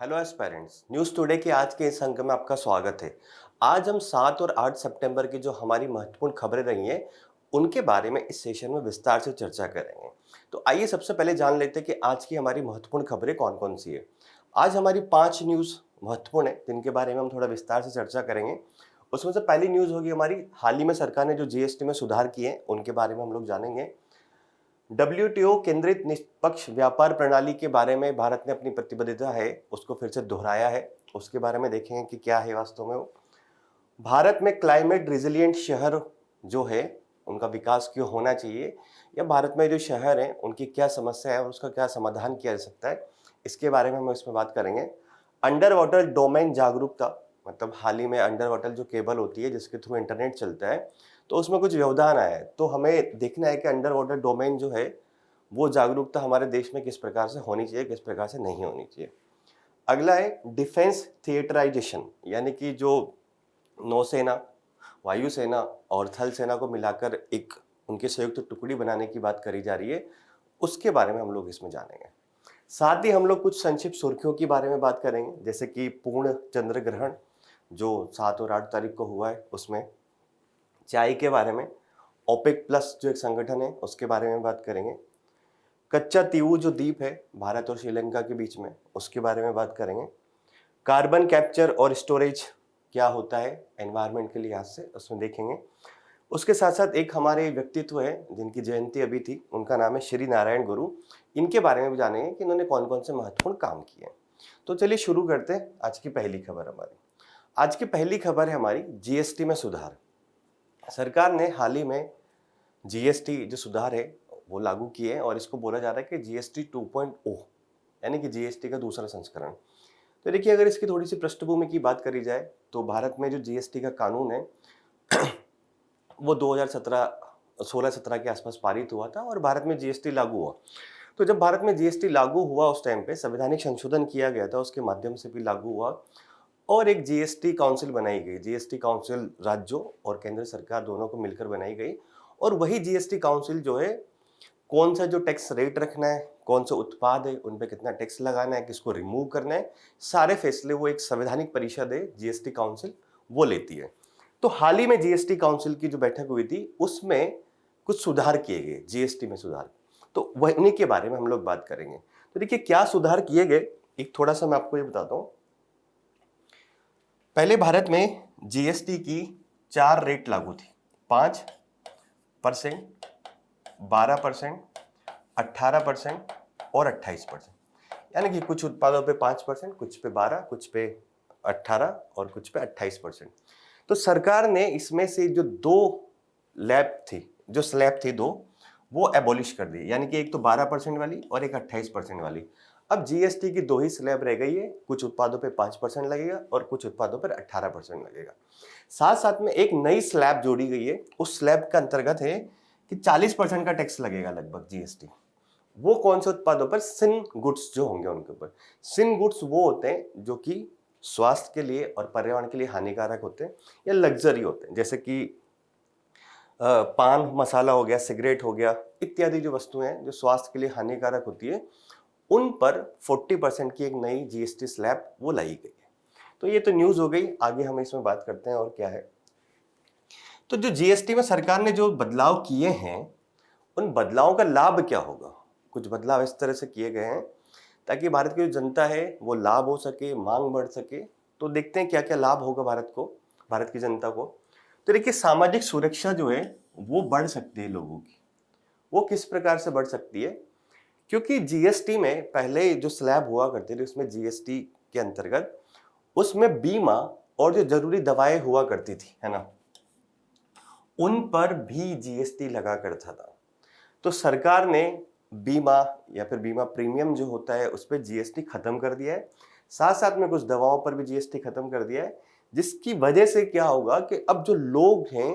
Hello aspirants, news today के आज के इस अंक में आपका स्वागत है। आज हम 7 और 8 सितंबर की जो हमारी महत्वपूर्ण खबरें रही हैं, उनके बारे में इस सेशन में विस्तार से चर्चा करेंगे। तो आइए सबसे पहले जान लेते हैं कि आज की हमारी महत्वपूर्ण खबरें कौन-कौन सी है। आज हमारी 5 न्यूज़ महत्वपूर्ण है, जिनके बारे में हम थोड़ा विस्तार से चर्चा करेंगे। उसमें से पहली न्यूज़ होगी हमारी, हाल ही में सरकार ने जो जीएसटी में सुधार किए हैं, उनके बारे में हम लोग जानेंगे। डब्ल्यूटीओ केंद्रित निष्पक्ष व्यापार प्रणाली के बारे में भारत ने अपनी प्रतिबद्धता है उसको फिर से दोहराया है। उसके बारे में देखेंगे कि क्या है वास्तव में वो। भारत में क्लाइमेट रिजिलियंट शहर जो है, उनका विकास क्यों होना चाहिए, या भारत में जो शहर हैं उनकी क्या समस्या है और उसका क्या समाधान किया जा सकता है, इसके बारे में हम इसमें बात करेंगे। अंडर वाटर डोमेन जागरूकता, मतलब हाल ही में अंडर वाटर जो केबल होती है जिसके थ्रू इंटरनेट चलता है, तो उसमें कुछ व्यवधान आया है। तो हमें देखना है कि अंडर वाटर डोमेन जो है वो जागरूकता हमारे देश में किस प्रकार से होनी चाहिए, किस प्रकार से नहीं होनी चाहिए। अगला है डिफेंस थिएटराइजेशन, यानी कि जो नौसेना, वायुसेना और थल सेना को मिलाकर एक उनके संयुक्त टुकड़ी बनाने की बात करी जा रही है, उसके बारे में हम लोग इसमें जानेंगे। साथ ही हम लोग कुछ संक्षिप्त सुर्खियों के बारे में बात करेंगे, जैसे कि पूर्ण चंद्र ग्रहण जो 7 और 8 तारीख को हुआ है, उसमें चाय के बारे में, ओपेक प्लस जो एक संगठन है उसके बारे में बात करेंगे। कच्चा तीवू जो द्वीप है भारत और श्रीलंका के बीच में, उसके बारे में बात करेंगे। कार्बन कैप्चर और स्टोरेज क्या होता है एनवायरनमेंट के लिहाज से, उसमें देखेंगे। उसके साथ साथ एक हमारे व्यक्तित्व है जिनकी जयंती अभी थी, उनका नाम है श्री नारायण गुरु। इनके बारे में भी जानेंगे कि इन्होंने कौन कौन से महत्वपूर्ण काम किए हैं। तो चलिए शुरू करते हैं आज की पहली खबर हमारी। आज की पहली खबर है हमारी जीएसटी में सुधार। सरकार ने हाल ही में जीएसटी जो सुधार है वो लागू किए हैं और इसको बोला जा रहा है कि जीएसटी 2.0, यानी कि जीएसटी का दूसरा संस्करण। तो देखिए, अगर इसकी थोड़ी सी पृष्ठभूमि की बात करी जाए तो भारत में जो जीएसटी का कानून है वो 2017 16-17 के आसपास पारित हुआ था और भारत में जीएसटी लागू हुआ। तो जब भारत में जीएसटी लागू हुआ उस टाइम पे संवैधानिक संशोधन किया गया था, उसके माध्यम से भी लागू हुआ और एक जीएसटी काउंसिल बनाई गई। जीएसटी काउंसिल राज्यों और केंद्र सरकार दोनों को मिलकर बनाई गई और वही जीएसटी काउंसिल जो है कौन सा जो टैक्स रेट रखना है, कौन सा उत्पाद है उन पे कितना टैक्स लगाना है, किसको रिमूव करना है, सारे फैसले वो एक संवैधानिक परिषद है जीएसटी काउंसिल वो लेती है। तो हाल ही में जीएसटी काउंसिल की जो बैठक हुई थी उसमें कुछ सुधार किए गए, जीएसटी में सुधार। तो वह उन्हीं के बारे में हम लोग बात करेंगे। तो देखिए क्या सुधार किए गए, एक थोड़ा सा मैं आपको ये बताता हूँ। पहले भारत में जीएसटी की 4 रेट लागू थी, 5%, 12%, 18% और 28%। यानी कि कुछ उत्पादों पे 5%, कुछ पे 12, कुछ पे 18 और कुछ पे 28%। तो सरकार ने इसमें से जो जो स्लैब थी दो, वो एबॉलिश कर दी, यानी कि एक तो 12% वाली और एक 28% वाली। अब जीएसटी की 2 ही स्लैब रह गई है, कुछ उत्पादों पे 5% लगेगा और कुछ उत्पादों पर 18% लगेगा। साथ साथ में एक नई स्लैब जोड़ी गई है, उस स्लैब का अंतर्गत है कि 40% का टैक्स लगेगा लगभग जीएसटी। वो कौन से उत्पादों पर? सिन गुड्स जो होंगे उनके ऊपर। सिन गुड्स वो होते हैं जो कि स्वास्थ्य के लिए और पर्यावरण के लिए हानिकारक होते हैं या लग्जरी होते हैं, जैसे कि पान मसाला हो गया, सिगरेट हो गया, इत्यादि जो वस्तुएं हैं जो स्वास्थ्य के लिए हानिकारक होती है, उन पर 40% की एक नई जीएसटी स्लैब वो लाई गई है। तो ये तो न्यूज हो गई, आगे हम इसमें बात करते हैं और क्या है। तो जो जीएसटी में सरकार ने जो बदलाव किए हैं, उन बदलावों का लाभ क्या होगा? कुछ बदलाव इस तरह से किए गए हैं ताकि भारत की जो जनता है वो लाभ हो सके, मांग बढ़ सके। तो देखते हैं क्या क्या लाभ होगा भारत की जनता को। तो देखिए, सामाजिक सुरक्षा जो है वो बढ़ सकती है लोगों की। वो किस प्रकार से बढ़ सकती है? क्योंकि जीएसटी में पहले जो स्लैब हुआ करती थी उसमें जीएसटी के अंतर्गत उसमें बीमा और जो जरूरी दवाएं हुआ करती थी, है ना, उन पर भी जीएसटी लगा करता था। तो सरकार ने बीमा या फिर बीमा प्रीमियम जो होता है उस पर जीएसटी खत्म कर दिया है। साथ साथ में कुछ दवाओं पर भी जीएसटी खत्म कर दिया है, जिसकी वजह से क्या होगा कि अब जो लोग हैं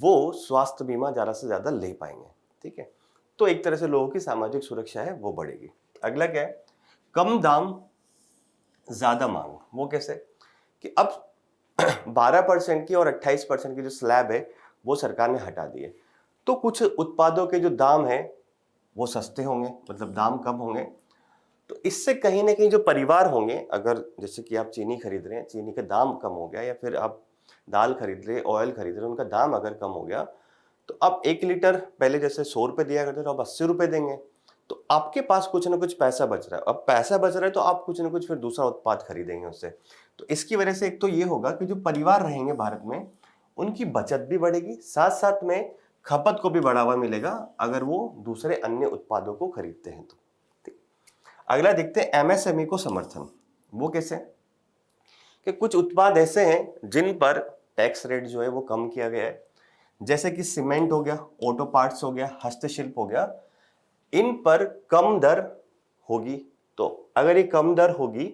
वो स्वास्थ्य बीमा ज्यादा से ज्यादा ले पाएंगे। ठीक है, तो एक तरह से लोगों की सामाजिक सुरक्षा है वो बढ़ेगी। अगला क्या है? कम दाम ज्यादा मांग। वो कैसे? कि अब 12% की और 28% की जो स्लैब है वो सरकार ने हटा दी है। तो कुछ उत्पादों के जो दाम है वो सस्ते होंगे, मतलब दाम कम होंगे। तो इससे कहीं ना कहीं जो परिवार होंगे, अगर जैसे कि आप चीनी खरीद रहे हैं, चीनी का दाम कम हो गया, या फिर आप दाल खरीद रहे, ऑयल खरीद रहे, उनका दाम अगर कम हो गया, तो आप 1 लीटर पहले जैसे 100 रुपये दिया करते थे, अब 80 रुपये देंगे। तो आपके पास कुछ ना कुछ पैसा बच रहा है। अब पैसा बच रहा है तो आप कुछ ना कुछ फिर दूसरा उत्पाद खरीदेंगे उससे। तो इसकी वजह से एक तो ये होगा कि जो परिवार रहेंगे भारत में, उनकी बचत भी बढ़ेगी, साथ साथ में खपत को भी बढ़ावा मिलेगा अगर वो दूसरे अन्य उत्पादों को खरीदते हैं तो। ठीक। अगला देखते हैं एमएसएमई को समर्थन। वो कैसे? कि कुछ उत्पाद ऐसे हैं जिन पर टैक्स रेट जो है वो कम किया गया है, जैसे कि सीमेंट हो गया, ऑटो पार्ट्स हो गया, हस्तशिल्प हो गया, इन पर कम दर होगी। तो अगर ये कम दर होगी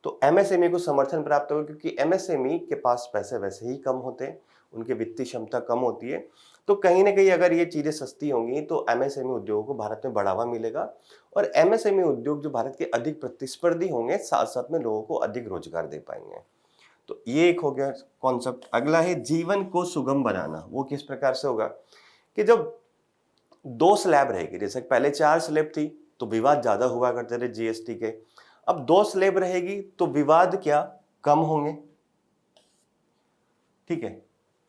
तो एमएसएमई को समर्थन प्राप्त होगा, क्योंकि एमएसएमई के पास पैसे वैसे ही कम होते हैं, उनकी वित्तीय क्षमता कम होती है। तो कहीं ना कहीं अगर ये चीजें सस्ती होंगी तो एमएसएमई उद्योगों को भारत में बढ़ावा मिलेगा, और एमएसएमई उद्योग जो भारत के अधिक प्रतिस्पर्धी होंगे, साथ साथ में लोगों को अधिक रोजगार दे पाएंगे। तो ये एक हो गया कॉन्सेप्ट। अगला है जीवन को सुगम बनाना। वो किस प्रकार से होगा कि जब 2 स्लैब रहेगी, जैसे पहले 4 स्लैब थी तो विवाद ज्यादा हुआ करते थे जीएसटी के, अब 2 स्लैब रहेगी तो विवाद क्या कम होंगे। ठीक है,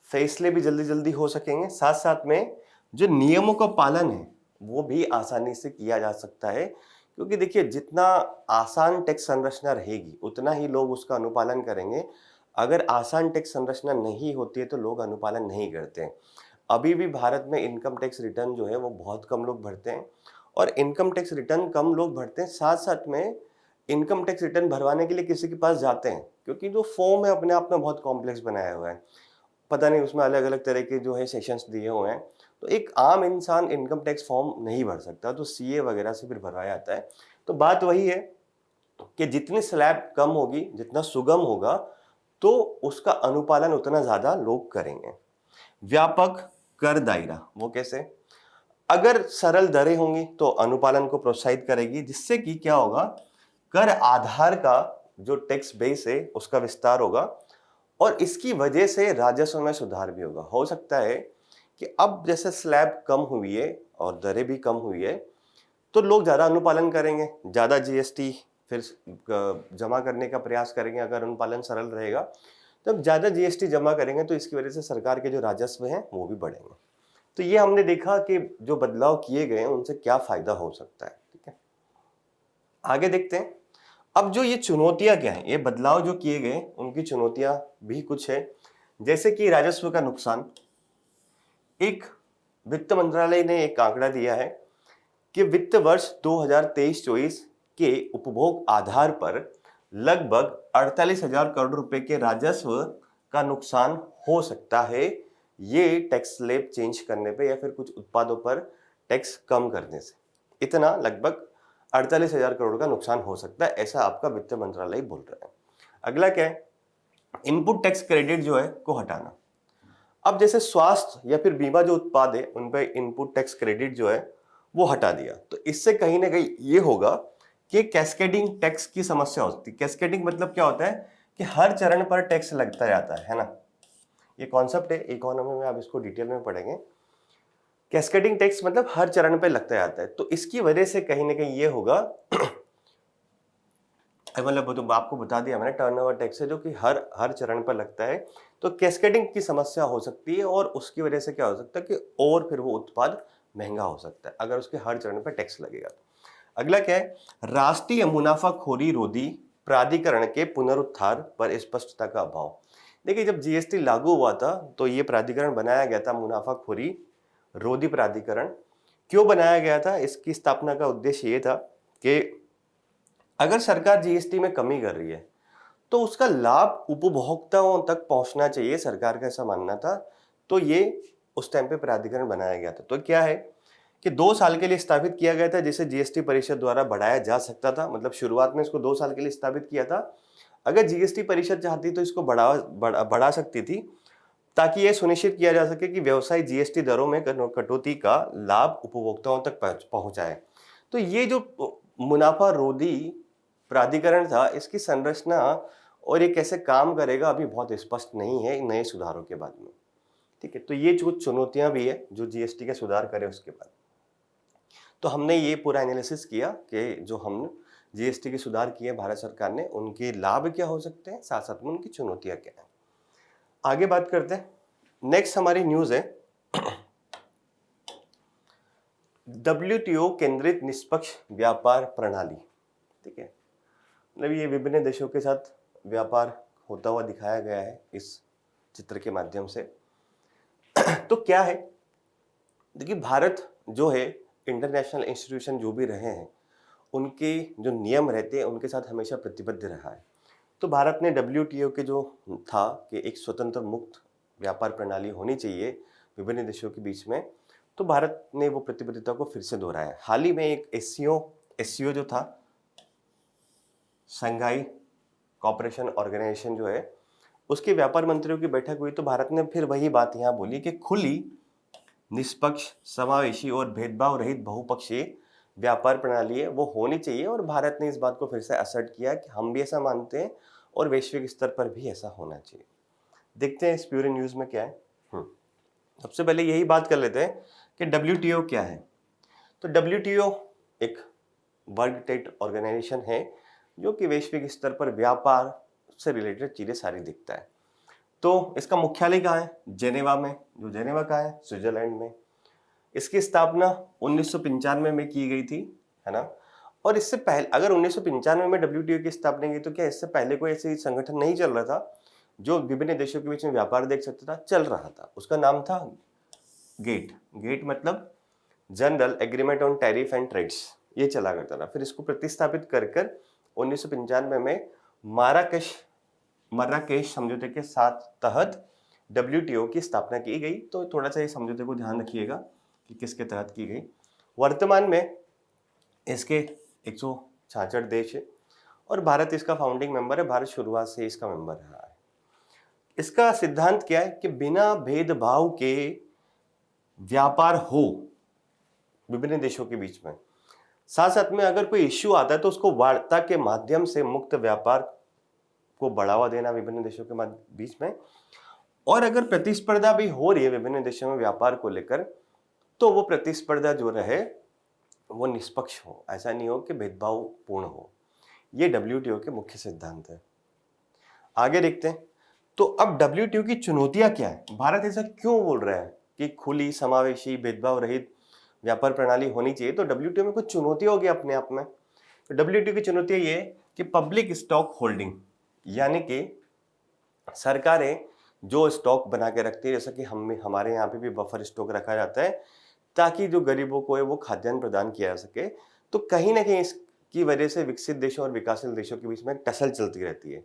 फैसले भी जल्दी जल्दी हो सकेंगे, साथ साथ में जो नियमों का पालन है वो भी आसानी से किया जा सकता है, क्योंकि देखिए जितना आसान टैक्स संरचना रहेगी उतना ही लोग उसका अनुपालन करेंगे। अगर आसान टैक्स संरचना नहीं होती है तो लोग अनुपालन नहीं करते हैं। अभी भी भारत में इनकम टैक्स रिटर्न जो है वो बहुत कम लोग भरते हैं, और इनकम टैक्स रिटर्न कम लोग भरते हैं, साथ साथ में इनकम टैक्स रिटर्न भरवाने के लिए किसी के पास जाते हैं, क्योंकि जो फॉर्म है अपने आप में बहुत कॉम्प्लेक्स बनाया हुआ है, पता नहीं उसमें अलग अलग तरह के जो है सेशंस दिए हुए हैं। तो एक आम इंसान इनकम टैक्स फॉर्म नहीं भर सकता, तो सीए वगैरह से फिर भरवाया जाता है। तो बात वही है कि जितनी स्लैब कम होगी, जितना सुगम होगा, तो उसका अनुपालन उतना ज्यादा लोग करेंगे। व्यापक कर दायरा। वो कैसे? अगर सरल दरें होंगी तो अनुपालन को प्रोत्साहित करेगी, जिससे कि क्या होगा, कर आधार का जो टैक्स बेस है उसका विस्तार होगा, और इसकी वजह से राजस्व में सुधार भी होगा। हो सकता है कि अब जैसे स्लैब कम हुई है और दरें भी कम हुई है, तो लोग ज्यादा अनुपालन करेंगे, ज्यादा जीएसटी फिर जमा करने का प्रयास करेंगे। अगर अनुपालन सरल रहेगा तो अब ज्यादा जीएसटी जमा करेंगे, तो इसकी वजह से सरकार के जो राजस्व हैं वो भी बढ़ेंगे। तो ये हमने देखा कि जो बदलाव किए गए हैं उनसे क्या फायदा हो सकता है। ठीक है, आगे देखते हैं। अब जो ये चुनौतियां क्या है, ये बदलाव जो किए गए उनकी चुनौतियां भी कुछ है, जैसे कि राजस्व का नुकसान। एक वित्त मंत्रालय ने एक आंकड़ा दिया है कि वित्त वर्ष 2023-24 के उपभोग आधार पर लगभग 48,000 करोड़ रुपए के राजस्व का नुकसान हो सकता है, ये टैक्स स्लैब चेंज करने पे या फिर कुछ उत्पादों पर टैक्स कम करने से। इतना लगभग 48,000 करोड़ का नुकसान हो सकता है, ऐसा आपका वित्त मंत्रालय बोल रहा है। अगला क्या है? इनपुट टैक्स क्रेडिट जो है को हटाना। अब जैसे स्वास्थ्य या फिर बीमा जो उत्पाद है उन पर इनपुट टैक्स क्रेडिट जो है वो हटा दिया, तो इससे कहीं ना कहीं ये होगा कि कैस्केडिंग टैक्स की समस्या होती है। कैस्केडिंग मतलब क्या होता है कि हर चरण पर टैक्स लगता जाता है ना। ये कॉन्सेप्ट है, इकोनॉमी में आप इसको डिटेल में पढ़ेंगे। कैस्केडिंग टैक्स मतलब हर चरण पर लगता जाता है, तो इसकी वजह से कहीं ना कहीं ये होगा मतलब तो आपको बता दिया मैंने, टर्नओवर टैक्स है जो कि हर हर चरण पर लगता है, तो कैस्केडिंग की समस्या हो सकती है, और उसकी वजह से क्या हो सकता है कि और फिर वो उत्पाद महंगा हो सकता है अगर उसके हर चरण पर टैक्स लगेगा। अगला क्या है? राष्ट्रीय मुनाफाखोरी रोधी प्राधिकरण के पुनरुत्थान पर स्पष्टता का अभाव। देखिए जब जीएसटी लागू हुआ था तो ये प्राधिकरण बनाया गया था, मुनाफाखोरी रोधी प्राधिकरण। क्यों बनाया गया था? इसकी स्थापना का उद्देश्य ये था कि अगर सरकार जीएसटी में कमी कर रही है तो उसका लाभ उपभोक्ताओं तक पहुंचना चाहिए, सरकार का ऐसा मानना था। तो ये उस टाइम पे प्राधिकरण बनाया गया था। तो क्या है कि 2 साल के लिए स्थापित किया गया था, जिसे जीएसटी परिषद द्वारा बढ़ाया जा सकता था। मतलब शुरुआत में इसको 2 साल के लिए स्थापित किया था, अगर जीएसटी परिषद चाहती तो इसको बढ़ा सकती थी, ताकि यह सुनिश्चित किया जा सके कि व्यवसाय जीएसटी दरों में कटौती का लाभ उपभोक्ताओं तक पहुंचाए। तो ये जो मुनाफा रोधी प्राधिकरण था, इसकी संरचना और ये कैसे काम करेगा अभी बहुत स्पष्ट नहीं है नए सुधारों के बाद में। ठीक है, तो ये जो चुनौतियां भी है जो जीएसटी के सुधार करे उसके बाद। तो हमने ये पूरा एनालिसिस किया कि जो हम जीएसटी के सुधार किए भारत सरकार ने, उनके लाभ क्या हो सकते हैं, साथ साथ में उनकी चुनौतियां क्या हैं। आगे बात करते हैं। नेक्स्ट हमारी न्यूज है WTO केंद्रित निष्पक्ष व्यापार प्रणाली। ठीक है, मतलब ये विभिन्न देशों के साथ व्यापार होता हुआ दिखाया गया है इस चित्र के माध्यम से। तो क्या है, देखिए भारत जो है इंटरनेशनल इंस्टीट्यूशन जो भी रहे हैं उनके जो नियम रहते हैं उनके साथ हमेशा प्रतिबद्ध रहा है। तो भारत ने WTO के जो था कि एक स्वतंत्र मुक्त व्यापार प्रणाली होनी चाहिए विभिन्न देशों के बीच में, तो भारत ने वो प्रतिबद्धता को फिर से दोहराया। हाल ही में एक एससीओ जो था, शंघाई कोऑपरेशन ऑर्गेनाइजेशन जो है, उसके व्यापार मंत्रियों की बैठक हुई तो भारत ने फिर वही बात यहाँ बोली कि खुली, निष्पक्ष, समावेशी और भेदभाव रहित बहुपक्षीय व्यापार प्रणाली है वो होनी चाहिए। और भारत ने इस बात को फिर से असर्ट किया कि हम भी ऐसा मानते हैं और वैश्विक स्तर पर भी ऐसा होना चाहिए। देखते हैं इस प्यूरी न्यूज में क्या है। सबसे पहले यही बात कर लेते हैं कि WTO क्या है। तो WTO एक वर्ल्ड ट्रेड ऑर्गेनाइजेशन है जो कि वैश्विक स्तर पर व्यापार से रिलेटेड चीजें सारी देखता है। तो इसका मुख्यालय कहाँ है, जेनेवा में, जो जेनेवा कहाँ है, स्विट्जरलैंड में। इसकी स्थापना 1995 में की गई थी, है ना। और इससे पहले अगर 1995 में WTO की स्थापना की तो क्या इससे पहले कोई ऐसे संगठन नहीं चल रहा था जो विभिन्न देशों के बीच में व्यापार देख सकता था? चल रहा था। उसका नाम था गेट मतलब general agreement on tariff and trades, ये चला करता था। फिर इसको प्रतिस्थापित कर 1995 में मर्राकेश समझौते के साथ तहत WTO की स्थापना की गई। तो थोड़ा सा इस समझौते को ध्यान रखिएगा कि किसके तहत की गई। वर्तमान में इसके 166 देश है और भारत इसका फाउंडिंग मेंबर है। भारत शुरुआत से इसका मेंबर रहा है। इसका सिद्धांत क्या है कि बिना भेदभाव के व्यापार हो विभिन्न देशों के बीच में। साथ साथ में अगर कोई इश्यू आता है तो उसको वार्ता के माध्यम से मुक्त व्यापार को बढ़ावा देना विभिन्न देशों के बीच में। और अगर प्रतिस्पर्धा भी हो रही है विभिन्न देशों में व्यापार को लेकर तो वो प्रतिस्पर्धा जो रहे वो निष्पक्ष हो, ऐसा नहीं हो कि भेदभावपूर्ण हो। ये WTO के मुख्य सिद्धांत है। आगे देखते हैं। तो अब WTO की चुनौतियां क्या है, भारत ऐसा क्यों बोल रहा है कि खुली, समावेशी, भेदभाव रहित व्यापार प्रणाली होनी चाहिए? तो WTO में कुछ चुनौतियां होगी अपने आप में। तो WTO की चुनौतियां ये कि पब्लिक स्टॉक होल्डिंग, यानी कि सरकारें जो स्टॉक बना के रखती है, जैसा कि हमारे यहाँ पे भी बफर स्टॉक रखा जाता है ताकि जो गरीबों को है वो खाद्यान्न प्रदान किया जा सके। तो कहीं ना कहीं इसकी वजह से विकसित देशों और विकासशील देशों के बीच में टसल चलती रहती है।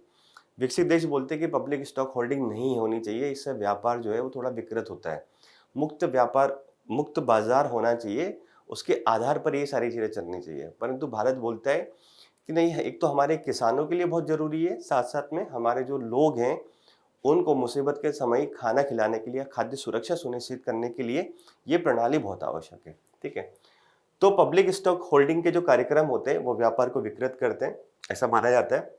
विकसित देश बोलते हैं कि पब्लिक स्टॉक होल्डिंग नहीं होनी चाहिए, इससे व्यापार जो है वो थोड़ा विकृत होता है। मुक्त बाजार होना चाहिए, उसके आधार पर ये सारी चीज़ें चलनी चाहिए। परंतु भारत बोलता है कि नहीं, एक तो हमारे किसानों के लिए बहुत ज़रूरी है, साथ साथ में हमारे जो लोग हैं उनको मुसीबत के समय खाना खिलाने के लिए, खाद्य सुरक्षा सुनिश्चित करने के लिए ये प्रणाली बहुत आवश्यक है। ठीक है, तो पब्लिक स्टॉक होल्डिंग के जो कार्यक्रम होते हैं वो व्यापार को विकृत करते हैं, ऐसा माना जाता है।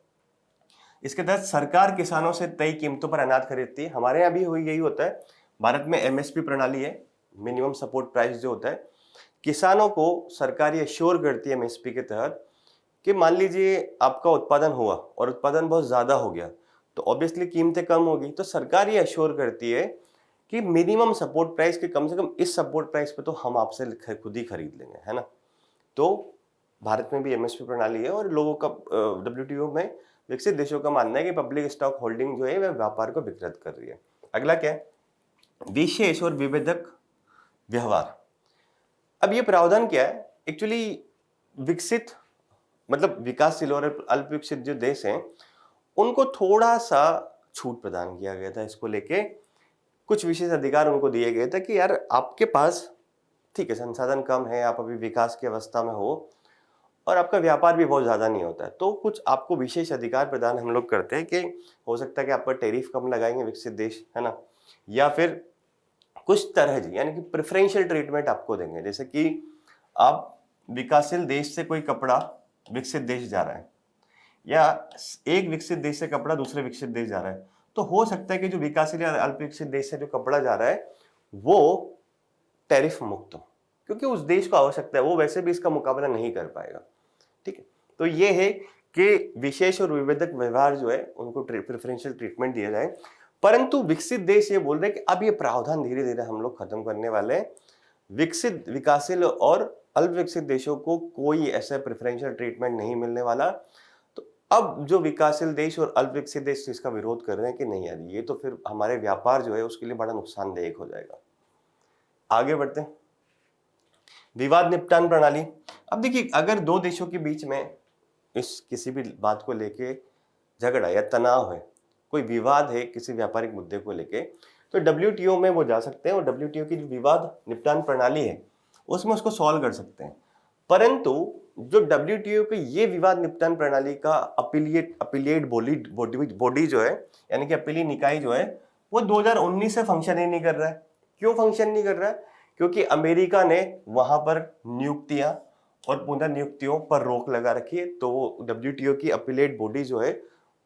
इसके तहत सरकार किसानों से तय कीमतों पर अनाज खरीदती है। हमारे यहाँ भी यही होता है। भारत में MSP प्रणाली है, मिनिमम सपोर्ट प्राइस जो होता है। किसानों को सरकार ये श्योर करती है MSP के तहत कि मान लीजिए आपका उत्पादन हुआ और उत्पादन बहुत ज़्यादा हो गया तो ऑब्वियसली कीमतें कम होगी। तो सरकार ये अश्योर करती है कि मिनिमम सपोर्ट प्राइस के कम से कम इस सपोर्ट प्राइस पे तो हम आपसे खुद ही खरीद लेंगे, है ना। तो भारत में भी MSP प्रणाली है और लोगों का WTO में विकसित देशों का मानना है कि पब्लिक स्टॉक होल्डिंग जो है वह व्यापार को विकृत कर रही है। अगला क्या है, विशेष और विभेदक व्यवहार। अब ये प्रावधान क्या है, एक्चुअली विकसित मतलब विकासशील और अल्प विकसित जो देश हैं उनको थोड़ा सा छूट प्रदान किया गया था। इसको लेके कुछ विशेष अधिकार उनको दिए गए थे कि यार आपके पास ठीक है संसाधन कम है, आप अभी विकास की अवस्था में हो और आपका व्यापार भी बहुत ज़्यादा नहीं होता है, तो कुछ आपको विशेष अधिकार प्रदान हम लोग करते हैं कि हो सकता है कि आप पर टैरिफ कम लगाएंगे विकसित देश, है ना, या फिर कुछ तरह जी यानी कि प्रेफरेंशियल ट्रीटमेंट आपको देंगे। जैसे कि आप विकासशील देश से कोई कपड़ा विकसित देश जा रहा है या एक विकसित देश से कपड़ा दूसरे विकसित देश जा रहा है, तो हो सकता है कि जो विकासशील या अल्प विकसित देश से जो कपड़ा जा रहा है वो टैरिफ मुक्त हो, क्योंकि उस देश को आवश्यकता है, वो वैसे भी इसका मुकाबला नहीं कर पाएगा। ठीक है, तो ये है कि विशेष और विभेदक व्यवहार जो है उनको प्रेफरेंशियल ट्रीटमेंट दिया जाए। परंतु विकसित देश ये बोल रहे हैं कि अब ये प्रावधान धीरे धीरे हम लोग खत्म करने वाले हैं। विकसित, विकासशील और अल्प विकसित देशों को कोई ऐसा प्रेफरेंशियल ट्रीटमेंट नहीं मिलने वाला। तो अब जो विकासशील देश और अल्प विकसित देश इसका विरोध कर रहे हैं कि नहीं यार, ये तो फिर हमारे व्यापार जो है उसके लिए बड़ा नुकसानदायक हो जाएगा। आगे बढ़ते हैं। विवाद निपटान प्रणाली। अब देखिए, अगर दो देशों के बीच में इस किसी भी बात को लेके झगड़ा या तनाव है, कोई विवाद है किसी व्यापारिक मुद्दे को लेके, तो WTO में वो जा सकते हैं और WTO की जो विवाद निपटान प्रणाली है उसमें उसको सॉल्व कर सकते हैं। परंतु जो WTO की ये विवाद निपटान प्रणाली का अपीलिएट बॉडी जो है, यानी कि अपीली निकाय जो है, वो 2019 से फंक्शन ही नहीं कर रहा है। क्यों फंक्शन नहीं कर रहा है? क्योंकि अमेरिका ने वहां पर नियुक्तियां और पुनर्नियुक्तियों पर रोक लगा रखी है, तो WTO की अपीलेट बॉडी जो है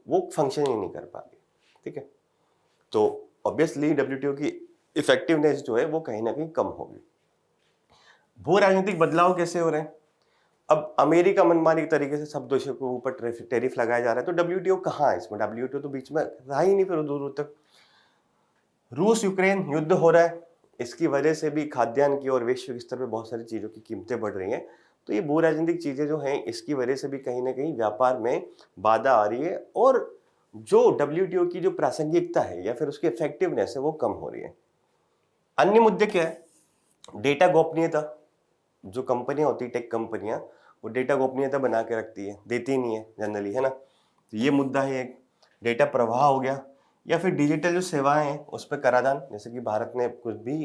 वो फंक्शन ही नहीं कर पा रही। ठीक है, तो ऑब्वियसली WTO की इफेक्टिवनेस जो है वो कहीं ना कहीं कम होगी। भू राजनीतिक बदलाव कैसे हो रहे हैं? अब अमेरिका मनमानी तरीके से सब देशों के ऊपर टैरिफ लगाया जा रहा है, तो WTO कहाँ है इसमें? WTO तो बीच में रहा ही नहीं फिर दूर दूर तक। रूस यूक्रेन युद्ध हो रहा है, इसकी वजह से भी खाद्यान्न की और वैश्विक स्तर पर बहुत सारी चीज़ों की कीमतें बढ़ रही हैं। तो ये भू राजनीतिक चीज़ें जो हैं इसकी वजह से भी कहीं ना कहीं व्यापार में बाधा आ रही है और जो WTO की जो प्रासंगिकता है या फिर उसकी इफेक्टिवनेस है वो कम हो रही है। अन्य मुद्दे क्या है? डेटा गोपनीयता। जो कंपनियां होती है, टेक कंपनियां, वो डेटा गोपनीयता बना के रखती है, देती नहीं है जनरली, है ना। तो ये मुद्दा है एक। डेटा प्रवाह हो गया, या फिर डिजिटल जो सेवाएं हैं उस पर कराधान। जैसे कि भारत ने कुछ भी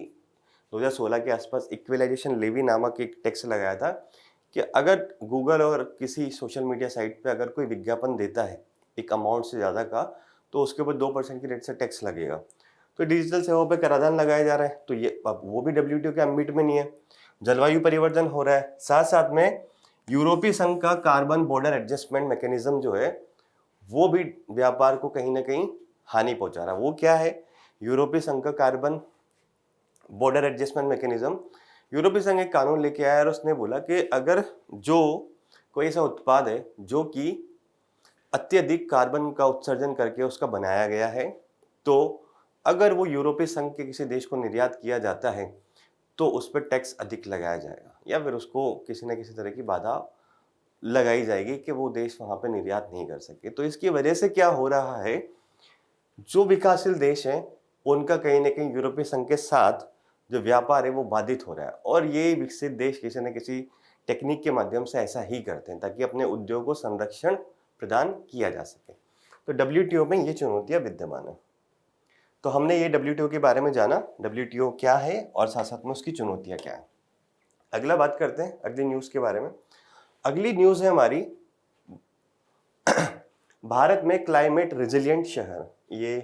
2016 के आसपास इक्विलाइजेशन लेवी नामक एक टैक्स लगाया था कि अगर गूगल और किसी सोशल मीडिया साइट पे अगर कोई विज्ञापन देता है एक अमाउंट से ज़्यादा का, तो उसके ऊपर 2% की रेट से टैक्स लगेगा। तो डिजिटल सेवाओं पे कराधान लगाया जा रहा है, तो ये अब वो भी WTO के एम्बिट में नहीं है। जलवायु परिवर्तन हो रहा है, साथ साथ में यूरोपीय संघ का कार्बन बॉर्डर एडजस्टमेंट मैकेनिज्म जो है वो भी व्यापार को कहीं ना कहीं हानि पहुंचा रहा है। वो क्या है? यूरोपीय संघ का कार्बन बॉर्डर एडजस्टमेंट मैकेनिज्म। यूरोपीय संघ एक कानून लेके आया और उसने बोला कि अगर जो कोई ऐसा उत्पाद है जो कि अत्यधिक कार्बन का उत्सर्जन करके उसका बनाया गया है, तो अगर वो यूरोपीय संघ के किसी देश को निर्यात किया जाता है तो उस पर टैक्स अधिक लगाया जाएगा, या फिर उसको किसी न किसी तरह की बाधा लगाई जाएगी कि वो देश वहां पर निर्यात नहीं कर सके। तो इसकी वजह से क्या हो रहा है, जो विकासशील देश हैं उनका कहीं ना कहीं यूरोपीय संघ के साथ जो व्यापार है वो बाधित हो रहा है। और ये विकसित देश किसी न किसी टेक्निक के माध्यम से ऐसा ही करते हैं ताकि अपने उद्योग को संरक्षण प्रदान किया जा सके। तो WTO में ये चुनौतियां विद्यमान है। तो हमने ये WTO के बारे में जाना, WTO क्या है और साथ साथ में उसकी चुनौतियां क्या है। अगला बात करते हैं अगली न्यूज़ के बारे में। अगली न्यूज़ है हमारी भारत में क्लाइमेट रेजिलिएंट शहर। ये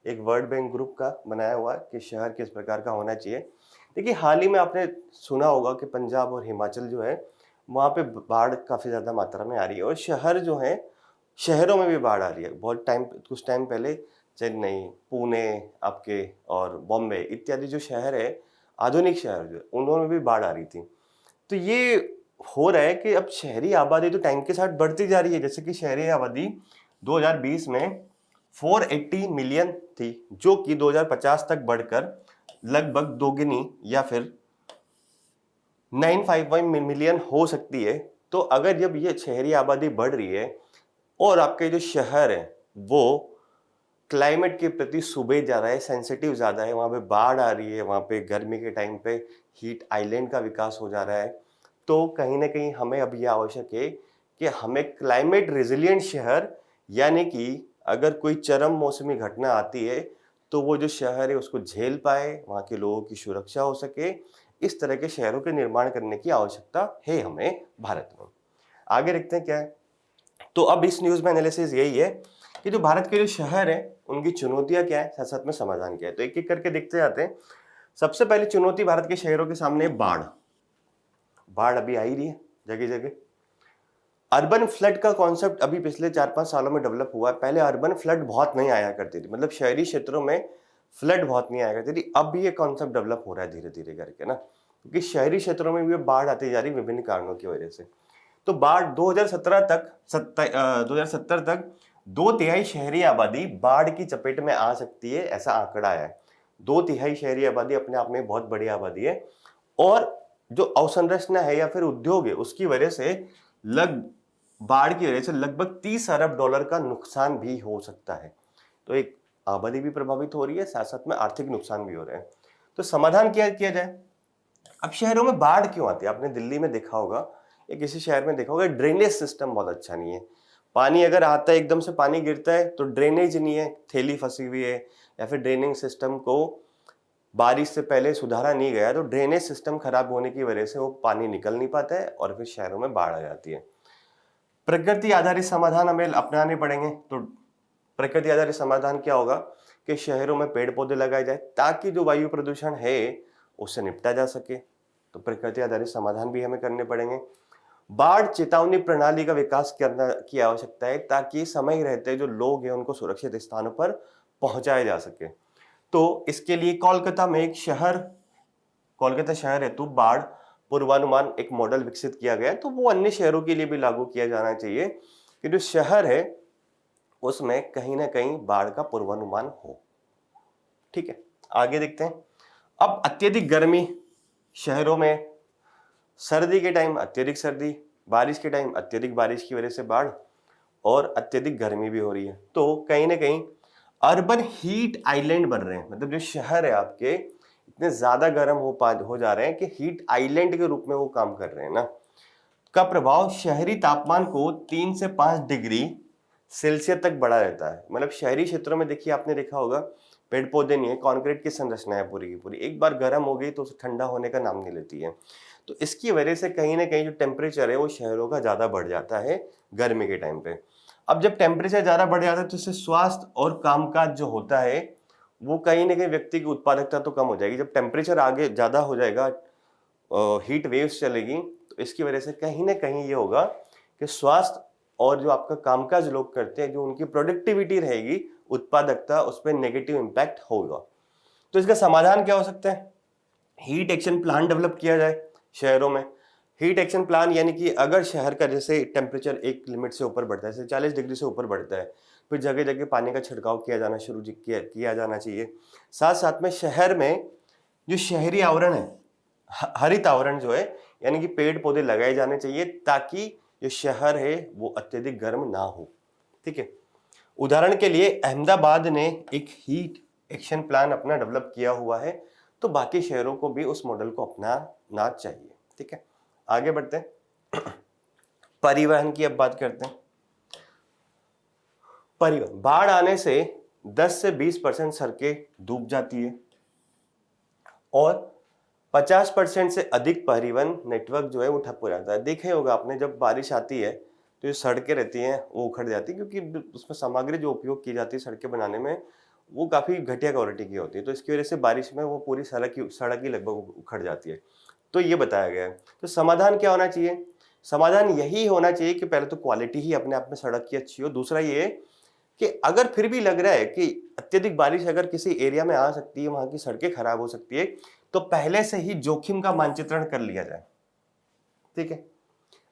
एक वर्ल्ड बैंक ग्रुप का बनाया हुआ है कि शहर किस प्रकार का होना चाहिए। देखिए, हाल ही में आपने सुना होगा कि पंजाब और हिमाचल जो है वहाँ पे बाढ़ काफ़ी ज़्यादा मात्रा में आ रही है और शहर जो है, शहरों में भी बाढ़ आ रही है। कुछ टाइम पहले चेन्नई, पुणे आपके और बॉम्बे इत्यादि जो शहर है, आधुनिक शहर जो है, उनमें भी बाढ़ आ रही थी। तो ये हो रहा है कि अब शहरी आबादी तो टाइम के साथ बढ़ती जा रही है। जैसे कि शहरी आबादी 2020 में 480 मिलियन थी, जो कि 2050 तक बढ़कर लगभग दोगुनी या फिर 951 मिलियन हो सकती है। तो अगर जब ये शहरी आबादी बढ़ रही है और आपके जो शहर है वो क्लाइमेट के प्रति सुबह ज़्यादा है, सेंसिटिव ज़्यादा है, वहाँ पे बाढ़ आ रही है, वहाँ पे गर्मी के टाइम पे हीट आइलैंड का विकास हो जा रहा है, तो कहीं ना कहीं हमें अब यह आवश्यक है कि हमें क्लाइमेट रेजिलिएंट शहर, यानी कि अगर कोई चरम मौसमी घटना आती है तो वो जो शहर है उसको झेल पाए, वहाँ के लोगों की सुरक्षा हो सके, इस तरह के शहरों के निर्माण करने की आवश्यकता है हमें भारत में। आगे देखते हैं क्या है। तो अब इस न्यूज़ में एनालिसिस यही है कि जो भारत के जो शहर हैं उनकी चुनौतियां क्या है, साथ साथ में समाधान क्या है। तो एक एक करके देखते जाते हैं। सबसे पहली चुनौती भारत के शहरों के सामने बाढ़। बाढ़ अभी आ ही रही है जगह जगह। अर्बन फ्लड का कॉन्सेप्ट अभी पिछले 4-5 सालों में डेवलप हुआ है। पहले अर्बन फ्लड बहुत नहीं आया करती थी, मतलब शहरी क्षेत्रों में फ्लड बहुत नहीं आया करती थी। अब भी ये कॉन्सेप्ट डेवलप हो रहा है धीरे धीरे करके ना, क्योंकि शहरी क्षेत्रों में भी बाढ़ आती जा रही है विभिन्न कारणों की वजह से। तो बाढ़ 2070 तक 2/3 शहरी आबादी बाढ़ की चपेट में आ सकती है, ऐसा आंकड़ा है। 2/3 शहरी आबादी अपने आप में बहुत बड़ी आबादी है, और जो अवसंरचना है या फिर उद्योग है उसकी वजह से बाढ़ की वजह से लगभग 30 अरब डॉलर का नुकसान भी हो सकता है। तो एक आबादी भी प्रभावित हो रही है, साथ साथ में आर्थिक नुकसान भी हो रहे हैं। तो समाधान क्या किया जाए? अब शहरों में बाढ़ क्यों आती है? आपने दिल्ली में देखा होगा या किसी शहर में देखा होगा, ड्रेनेज सिस्टम बहुत अच्छा नहीं है। पानी अगर आता है, एकदम से पानी गिरता है तो ड्रेनेज नहीं है, थैली फंसी हुई है, या फिर ड्रेनिंग सिस्टम को बारिश से पहले सुधारा नहीं गया, तो ड्रेनेज सिस्टम खराब होने की वजह से वो पानी निकल नहीं पाता है और फिर शहरों में बाढ़ आ जाती है। प्रकृति आधारित समाधान हमें अपनाने पड़ेंगे। तो प्रकृति आधारित समाधान क्या होगा कि शहरों में पेड़ पौधे लगाए जाए ताकि जो वायु प्रदूषण है उससे निपटा जा सके। तो प्रकृति आधारित समाधान भी हमें करने पड़ेंगे। बाढ़ चेतावनी प्रणाली का विकास करना की आवश्यकता है ताकि समय रहते जो लोग हैं उनको सुरक्षित स्थानों पर पहुंचाया जा सके। तो इसके लिए कोलकाता शहर हेतु बाढ़ पूर्वानुमान एक मॉडल विकसित किया गया, तो वो अन्य शहरों के लिए भी लागू किया जाना चाहिए कि जो शहर है उसमें कहीं ना कहीं बाढ़ का पूर्वानुमान हो। ठीक है, आगे देखते हैं। अब अत्यधिक गर्मी, शहरों में सर्दी के टाइम अत्यधिक सर्दी, बारिश के टाइम अत्यधिक बारिश की वजह से बाढ़, और अत्यधिक गर्मी भी हो रही है। तो कहीं ना कहीं अर्बन हीट आइलैंड बन रहे हैं, मतलब जो शहर है आपके इतने ज्यादा गर्म हो जा रहे हैं कि हीट आइलैंड के रूप में वो काम कर रहे हैं ना। का प्रभाव शहरी तापमान को 3 से 5 डिग्री सेल्सियस तक बढ़ा रहता है। मतलब शहरी क्षेत्रों में देखिए, आपने देखा होगा पेड़ पौधे नहीं है, कंक्रीट की संरचना है पूरी की पूरी, एक बार गर्म हो गई तो उसे ठंडा होने का नाम नहीं लेती है। तो इसकी वजह से कहीं ना कहीं जो टेम्परेचर है वो शहरों का ज्यादा बढ़ जाता है गर्मी के टाइम पे। अब जब टेम्परेचर ज्यादा बढ़ जाता है तो इससे स्वास्थ्य और कामकाज जो होता है वो कहीं ना कहीं व्यक्ति की उत्पादकता तो कम हो जाएगी। जब टेम्परेचर आगे ज्यादा हो जाएगा, हीट वेव्स चलेगी, तो इसकी वजह से कहीं ना कहीं ये होगा कि स्वास्थ्य और जो आपका कामकाज लोग करते हैं, जो उनकी प्रोडक्टिविटी रहेगी, उत्पादकता, उस पर नेगेटिव इम्पैक्ट होगा। तो इसका समाधान क्या हो सकता है? हीट एक्शन प्लान डेवलप किया जाए शहरों में। हीट एक्शन प्लान यानी कि अगर शहर का जैसे टेम्परेचर एक लिमिट से ऊपर बढ़ता है, जैसे 40 डिग्री से ऊपर बढ़ता है, फिर जगह जगह पानी का छिड़काव किया जाना चाहिए। साथ साथ में शहर में जो शहरी आवरण है, हरित आवरण जो है, यानी कि पेड़ पौधे लगाए जाने चाहिए ताकि जो शहर है वो अत्यधिक गर्म ना हो। ठीक है, उदाहरण के लिए अहमदाबाद ने एक हीट एक्शन प्लान अपना डेवलप किया हुआ है, तो बाकी शहरों को भी उस मॉडल को अपनाना चाहिए। ठीक है, आगे बढ़ते हैं। परिवहन की अब बात करते हैं। परिवहन, बाढ़ आने से 10 से 20% सड़कें डूब जाती है और 50% से अधिक परिवहन नेटवर्क जो है वो ठप हो जाता है। देखा होगा आपने, जब बारिश आती है तो जो सड़कें रहती हैं वो उखड़ जाती है, क्योंकि उसमें सामग्री जो उपयोग की जाती है सड़कें बनाने में वो काफ़ी घटिया क्वालिटी की होती है। तो इसकी वजह से बारिश में वो पूरी सड़क ही लगभग उखड़ जाती है। तो ये बताया गया है। तो समाधान क्या होना चाहिए? समाधान यही होना चाहिए कि पहले तो क्वालिटी ही अपने आप में सड़क की अच्छी हो। दूसरा ये कि अगर फिर भी लग रहा है कि अत्यधिक बारिश अगर किसी एरिया में आ सकती है, वहां की सड़कें खराब हो सकती है, तो पहले से ही जोखिम का मानचित्रण कर लिया जाए। ठीक है,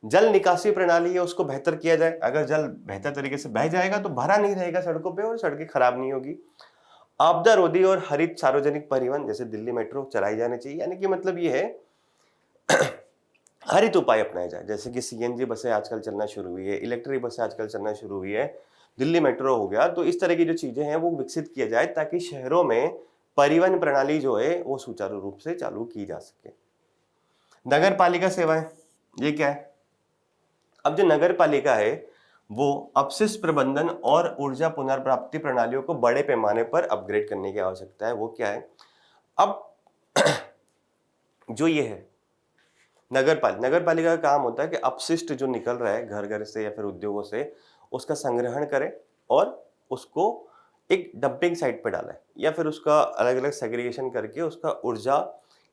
जल निकासी प्रणाली है उसको बेहतर किया जाए। अगर जल बेहतर तरीके से बह जाएगा तो भरा नहीं रहेगा सड़कों पे और सड़कें खराब नहीं होगी। आपदा रोधी और हरित सार्वजनिक परिवहन जैसे दिल्ली मेट्रो चलाई जानी चाहिए। यानी कि मतलब ये है हरित उपाय अपनाए जाए, जैसे कि सीएनजी बसें आजकल चलना शुरू हुई है, इलेक्ट्रिक बसें आजकल चलना शुरू हुई है, दिल्ली मेट्रो हो गया। तो इस तरह की जो चीजें हैं वो विकसित किया जाए ताकि शहरों में परिवहन प्रणाली जो है वो सुचारू रूप से चालू की जा सके। नगर पालिका सेवाएं, ये क्या है? अब जो नगर पालिका है वो अपशिष्ट प्रबंधन और ऊर्जा पुनर्प्राप्ति प्रणालियों को बड़े पैमाने पर अपग्रेड करने की आवश्यकता है। वो क्या है? अब जो ये है नगर पालिका का काम होता है कि अपशिष्ट जो निकल रहा है घर घर से या फिर उद्योगों से, उसका संग्रहण करे और उसको एक डंपिंग साइट पर डाले, या फिर उसका अलग अलग सेग्रीगेशन करके उसका ऊर्जा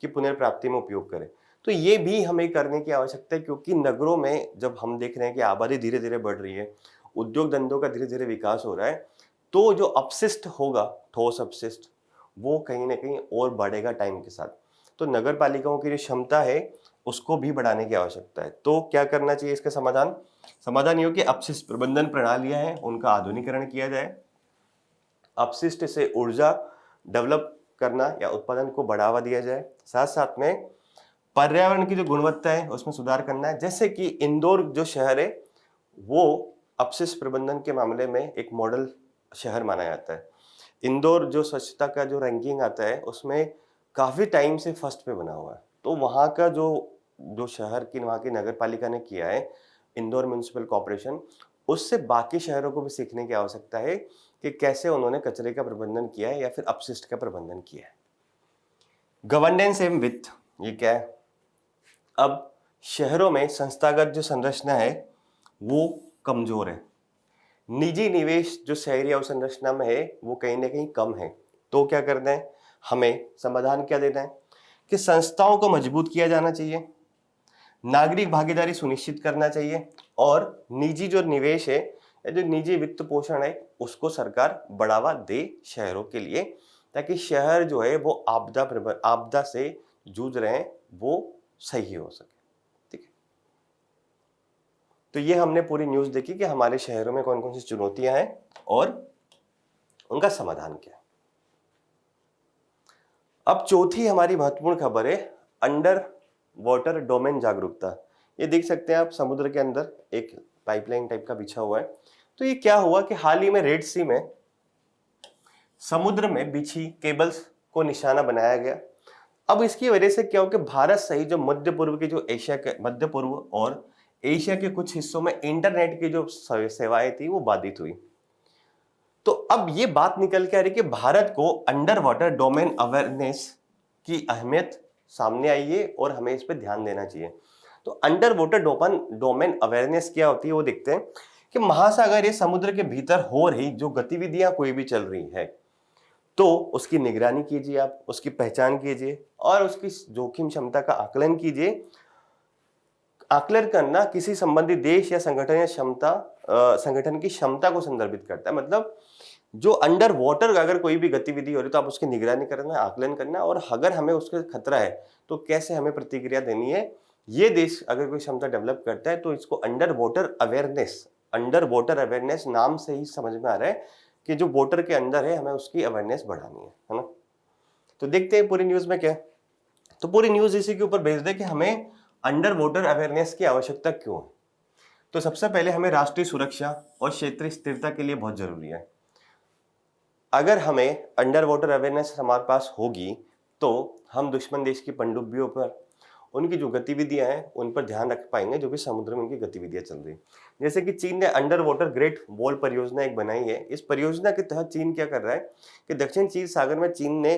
की पुनर्प्राप्ति में उपयोग करे। तो ये भी हमें करने की आवश्यकता है, क्योंकि नगरों में जब हम देख रहे हैं कि आबादी धीरे धीरे बढ़ रही है, उद्योग धंधों का धीरे धीरे विकास हो रहा है, तो जो अपशिष्ट होगा, ठोस अपशिष्ट, वो कहीं ना कहीं और बढ़ेगा टाइम के साथ। तो नगर पालिकाओं की जो क्षमता है उसको भी बढ़ाने की आवश्यकता है। तो क्या करना चाहिए इसका समाधान ये हो कि अपशिष्ट प्रबंधन प्रणालियां हैं उनका आधुनिकीकरण किया जाए, अपशिष्ट से ऊर्जा डेवलप करना या उत्पादन को बढ़ावा दिया जाए, साथ साथ में पर्यावरण की जो गुणवत्ता है उसमें सुधार करना है। जैसे कि इंदौर जो शहर है वो अपशिष्ट प्रबंधन के मामले में एक मॉडल शहर माना जाता है। इंदौर जो स्वच्छता का जो रैंकिंग आता है उसमें काफी टाइम से फर्स्ट पे बना हुआ है। तो वहाँ का जो जो शहर की वहाँ की नगर पालिका ने किया है, इंदौर म्युनिसिपल कॉर्पोरेशन, उससे बाकी शहरों को भी सीखने की आवश्यकता है कि कैसे उन्होंने कचरे का प्रबंधन किया है या फिर अपशिष्ट का प्रबंधन किया है। गवर्नेंस एवं वित्त, ये क्या है? अब शहरों में संस्थागत जो संरचना है वो कमजोर है, निजी निवेश जो शहरी अवसंरचना में है वो कहीं ना कहीं कम है। तो क्या करना है, हमें समाधान क्या देना है कि संस्थाओं को मजबूत किया जाना चाहिए, नागरिक भागीदारी सुनिश्चित करना चाहिए और निजी जो निवेश है या जो निजी वित्त पोषण है उसको सरकार बढ़ावा दे शहरों के लिए, ताकि शहर जो है वो आपदा से जूझ रहे हैं वो सही हो सके। ठीक है, तो ये हमने पूरी न्यूज़ देखी कि हमारे शहरों में कौन कौन सी चुनौतियां हैं और उनका समाधान क्या है। अब चौथी हमारी महत्वपूर्ण खबर है अंडर वाटर डोमेन जागरूकता। ये देख सकते हैं आप, समुद्र के अंदर एक पाइपलाइन टाइप का बिछा हुआ है। तो ये क्या हुआ कि हाल ही में रेड सी में समुद्र में बिछी केबल्स को निशाना बनाया गया। अब इसकी वजह से क्या हो कि भारत सहित जो मध्य पूर्व के जो एशिया के मध्य पूर्व और एशिया के कुछ हिस्सों में इंटरनेट की जो सेवाएं थी वो बाधित हुई। तो अब ये बात निकल के आ रही कि भारत को अंडर वाटर डोमेन अवेयरनेस की अहमियत सामने आई है और हमें इस पर ध्यान देना चाहिए। तो अंडर वाटर डोमेन अवेयरनेस क्या होती है वो देखते हैं कि महासागर या समुद्र के भीतर हो रही जो गतिविधियां कोई भी चल रही है तो उसकी निगरानी कीजिए, आप उसकी पहचान कीजिए और उसकी जोखिम क्षमता का आकलन कीजिए। आकलन करना किसी संबंधित देश या संगठन या संगठन की क्षमता को संदर्भित करता है। मतलब जो अंडर वाटर अगर कोई भी गतिविधि हो रही तो आप उसकी निगरानी करना, आकलन करना और अगर हमें उसका खतरा है तो कैसे हमें प्रतिक्रिया देनी है। ये देश अगर कोई क्षमता डेवलप करता है तो इसको अंडर वाटर अवेयरनेस नाम से ही समझ में आ रहा है कि जो वाटर के अंदर है हमें उसकी अवेयरनेस बढ़ानी है ना। तो देखते हैं पूरी न्यूज में क्या है। तो पूरी न्यूज इसी के ऊपर भेज दे कि हमें अंडर वाटर अवेयरनेस की आवश्यकता क्यों है। तो सबसे पहले हमें राष्ट्रीय सुरक्षा और क्षेत्रीय स्थिरता के लिए बहुत जरूरी है। अगर हमें अंडर वाटर अवेयरनेस हमारे पास होगी तो हम दुश्मन देश की पनडुब्बियों पर उनकी जो गतिविधियां हैं उन पर ध्यान रख पाएंगे जो कि समुद्र में उनकी गतिविधियां चल रही। जैसे कि चीन ने अंडर वाटर ग्रेट वॉल परियोजना एक बनाई है। इस परियोजना के तहत चीन क्या कर रहा है कि दक्षिण चीन सागर में चीन ने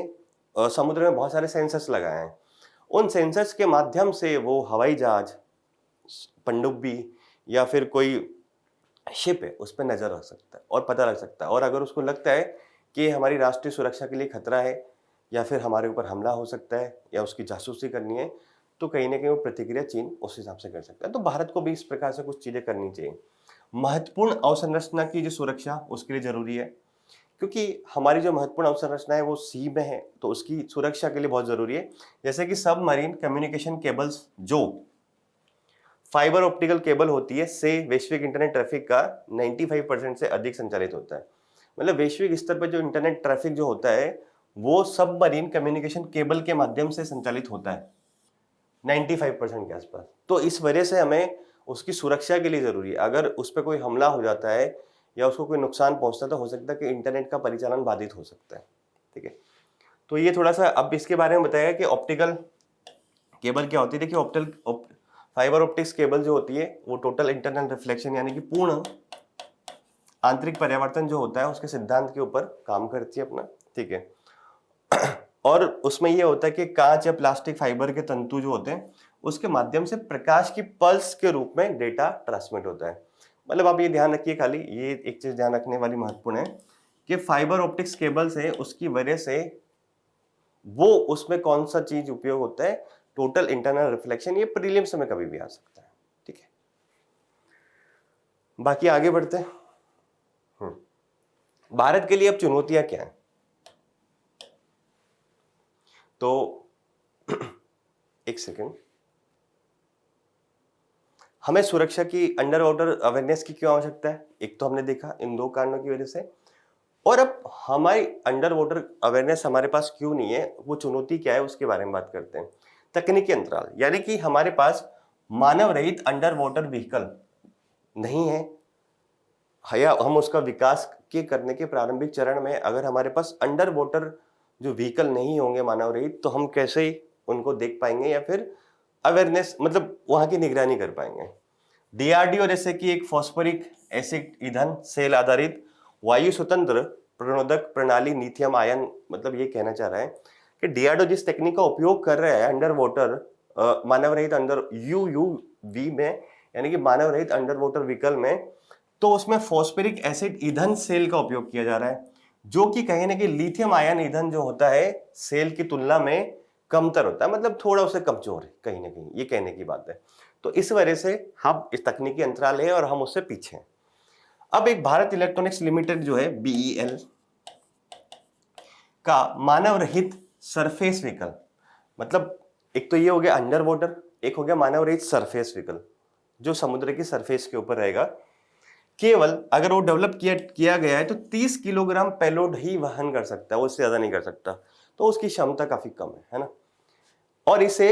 समुद्र में बहुत सारे सेंसर्स लगाए हैं। उन सेंसर्स के माध्यम से वो हवाई जहाज, पनडुब्बी या फिर कोई शिप है उस पर नजर रख सकता है और पता लग सकता है। और अगर उसको लगता है कि हमारी राष्ट्रीय सुरक्षा के लिए खतरा है या फिर हमारे ऊपर हमला हो सकता है या उसकी जासूसी करनी है तो कहीं ना कहीं वो प्रतिक्रिया चीन उस हिसाब से कर सकता है। तो भारत को भी इस प्रकार से कुछ चीजें करनी चाहिए। महत्वपूर्ण अवसंरचना की जो सुरक्षा उसके लिए जरूरी है, क्योंकि हमारी जो महत्वपूर्ण अवसंरचना है वो सी में है तो उसकी सुरक्षा के लिए बहुत जरूरी है। जैसे कि सबमरीन कम्युनिकेशन केबल्स जो फाइबर ऑप्टिकल केबल होती है से वैश्विक इंटरनेट ट्रैफिक का 95% से अधिक संचालित होता है। मतलब वैश्विक स्तर पर जो इंटरनेट ट्रैफिक जो होता है वो सबमरीन कम्युनिकेशन केबल के माध्यम से संचालित होता है 95% के आसपास। तो इस वजह से हमें उसकी सुरक्षा के लिए जरूरी है। अगर उस पर कोई हमला हो जाता है या उसको कोई नुकसान पहुंचता है तो हो सकता है कि इंटरनेट का परिचालन बाधित हो सकता है। ठीक है, तो ये थोड़ा सा अब इसके बारे में बताया कि ऑप्टिकल केबल क्या होती है। देखिए फाइबर ऑप्टिक्स केबल जो होती है वो टोटल इंटरनल रिफ्लेक्शन यानी कि पूर्ण आंतरिक परिवर्तन जो होता है उसके सिद्धांत के ऊपर काम करती है अपना। ठीक है, और उसमें ये होता है कि कांच या प्लास्टिक फाइबर के तंतु जो होते हैं उसके माध्यम से प्रकाश की पल्स के रूप में डेटा ट्रांसमिट होता है। मतलब आप ये ध्यान रखिए, खाली ये एक चीज ध्यान रखने वाली महत्वपूर्ण है कि फाइबर ऑप्टिक्स केबल से उसकी वजह से वो उसमें कौन सा चीज उपयोग होता है, टोटल इंटरनल रिफ्लेक्शन। ये प्रीलिम्स में कभी भी आ सकता है। ठीक है, बाकी आगे बढ़ते हैं। भारत के लिए अब चुनौतियां क्या है। तो एक सेकेंड, हमें सुरक्षा की, अंडर वाटर अवेयरनेस की क्यों आवश्यकता है? एक तो हमने देखा इन 2 कारणों की वजह से। और अब हमारी अंडर वाटर अवेयरनेस हमारे पास क्यों नहीं है, वो चुनौती क्या है, उसके बारे में बात करते हैं। तकनीकी अंतराल, यानी कि हमारे पास मानव रहित अंडर वाटर व्हीकल नहीं है, या हम उसका विकास के करने के प्रारंभिक चरण में, अगर हमारे पास अंडर वाटर जो व्हीकल नहीं होंगे मानव रहित, तो हम कैसे उनको देख पाएंगे या फिर अवेयरनेस मतलब वहां की निगरानी कर पाएंगे। डीआरडीओ जैसे कि एक फॉस्फोरिक एसिड ईंधन सेल आधारित वायु स्वतंत्र प्रणोदक प्रणाली लिथियम आयन, मतलब ये कहना चाह रहा है कि डीआरडीओ जिस तकनीक का उपयोग कर रहा है अंडर वाटर मानव रहित अंडर यूयूवी में, यानी कि मानव रहित अंडर वाटर व्हीकल में, तो उसमें फॉस्फोरिक एसिड ईंधन सेल का उपयोग किया जा रहा है, जो कि कहीं ना कहीं लिथियम आयन ईंधन जो होता है सेल की तुलना में कमतर होता है, मतलब थोड़ा उसे कमजोर है कहीं ना कहीं, ये कहने की बात है। तो इस वजह से हम इस तकनीकी अंतराल है और हम उससे पीछे हैं। अब एक भारत इलेक्ट्रॉनिक्स लिमिटेड जो है बीईएल का मानव रहित सरफेस व्हीकल, मतलब एक तो ये हो गया अंडर वाटर, एक हो गया मानव रहित सरफेस व्हीकल जो समुद्र की सरफेस के ऊपर रहेगा। केवल अगर वो डेवलप किया गया है तो 30 किलोग्राम पेलोड ही वहन कर सकता है, वो इससे ज्यादा नहीं कर सकता, तो उसकी क्षमता काफी कम है ना। और इसे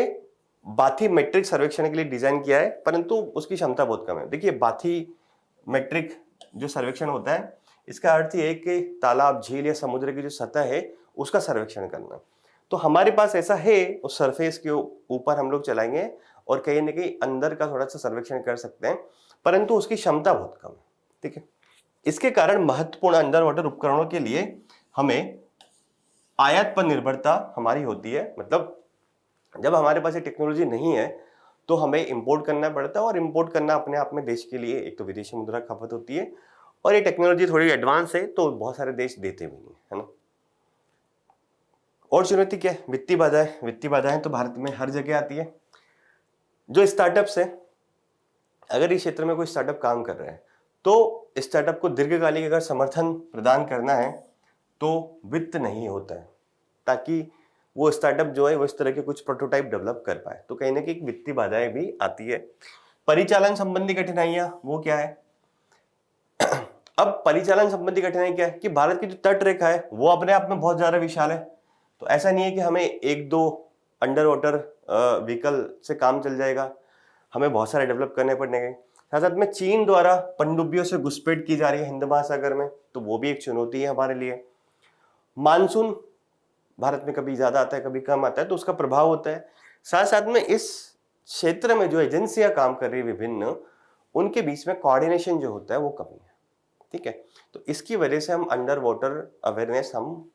बाथीमेट्रिक सर्वेक्षण के लिए डिजाइन किया है, परंतु उसकी क्षमता बहुत कम है। देखिए बाथीमेट्रिक जो सर्वेक्षण होता है, इसका अर्थ ये है कि तालाब, झील या समुद्र की जो सतह है उसका सर्वेक्षण करना। तो हमारे पास ऐसा है, उस सरफेस के ऊपर हम लोग चलाएंगे और कहीं ना कहीं अंदर का थोड़ा सा सर्वेक्षण कर सकते हैं, परंतु उसकी क्षमता बहुत कम है। ठीक है, इसके कारण महत्वपूर्ण अंडर वाटर उपकरणों के लिए हमें आयात पर निर्भरता हमारी होती है, मतलब जब हमारे पास ये टेक्नोलॉजी नहीं है तो हमें इंपोर्ट करना पड़ता है, और इंपोर्ट करना अपने आप में देश के लिए एक तो विदेशी मुद्रा खपत होती है, और ये टेक्नोलॉजी थोड़ी एडवांस है तो बहुत सारे देश देते भी नहीं है ना। और चुनौती क्या है? वित्तीय बाधाएं। वित्तीय बाधाएं तो भारत में हर जगह आती है। जो स्टार्टअप्स है, अगर इस क्षेत्र में कोई स्टार्टअप काम कर रहा है तो स्टार्टअप को दीर्घकालिक अगर समर्थन प्रदान करना है तो वित्त नहीं होता है, ताकि वो स्टार्टअप जो है वो इस तरह के कुछ प्रोटोटाइप डेवलप कर पाए, तो कहीं ना कहीं वित्तीय बाधाएं भी आती है। परिचालन संबंधी कठिनाइयां वो क्या है? अब परिचालन संबंधी कठिनाई क्या है कि भारत की जो तट रेखा है वो अपने आप में बहुत ज्यादा विशाल है, तो ऐसा नहीं है कि हमें एक दो अंडर वाटर व्हीकल से काम चल जाएगा, हमें बहुत सारे डेवलप करने पड़ेंगे। साथ साथ में चीन द्वारा पनडुब्बियों से घुसपैठ की जा रही है हिंद महासागर में, तो वो भी एक चुनौती है हमारे लिए। मानसून भारत में कभी ज्यादा आता है कभी कम आता है, तो उसका प्रभाव होता है। साथ साथ में इस क्षेत्र में जो एजेंसियां काम कर रही है विभिन्न, उनके बीच में कोऑर्डिनेशन जो होता है वो कमी है। ठीक है, तो इसकी वजह से हम अंडर वाटर अवेयरनेस हम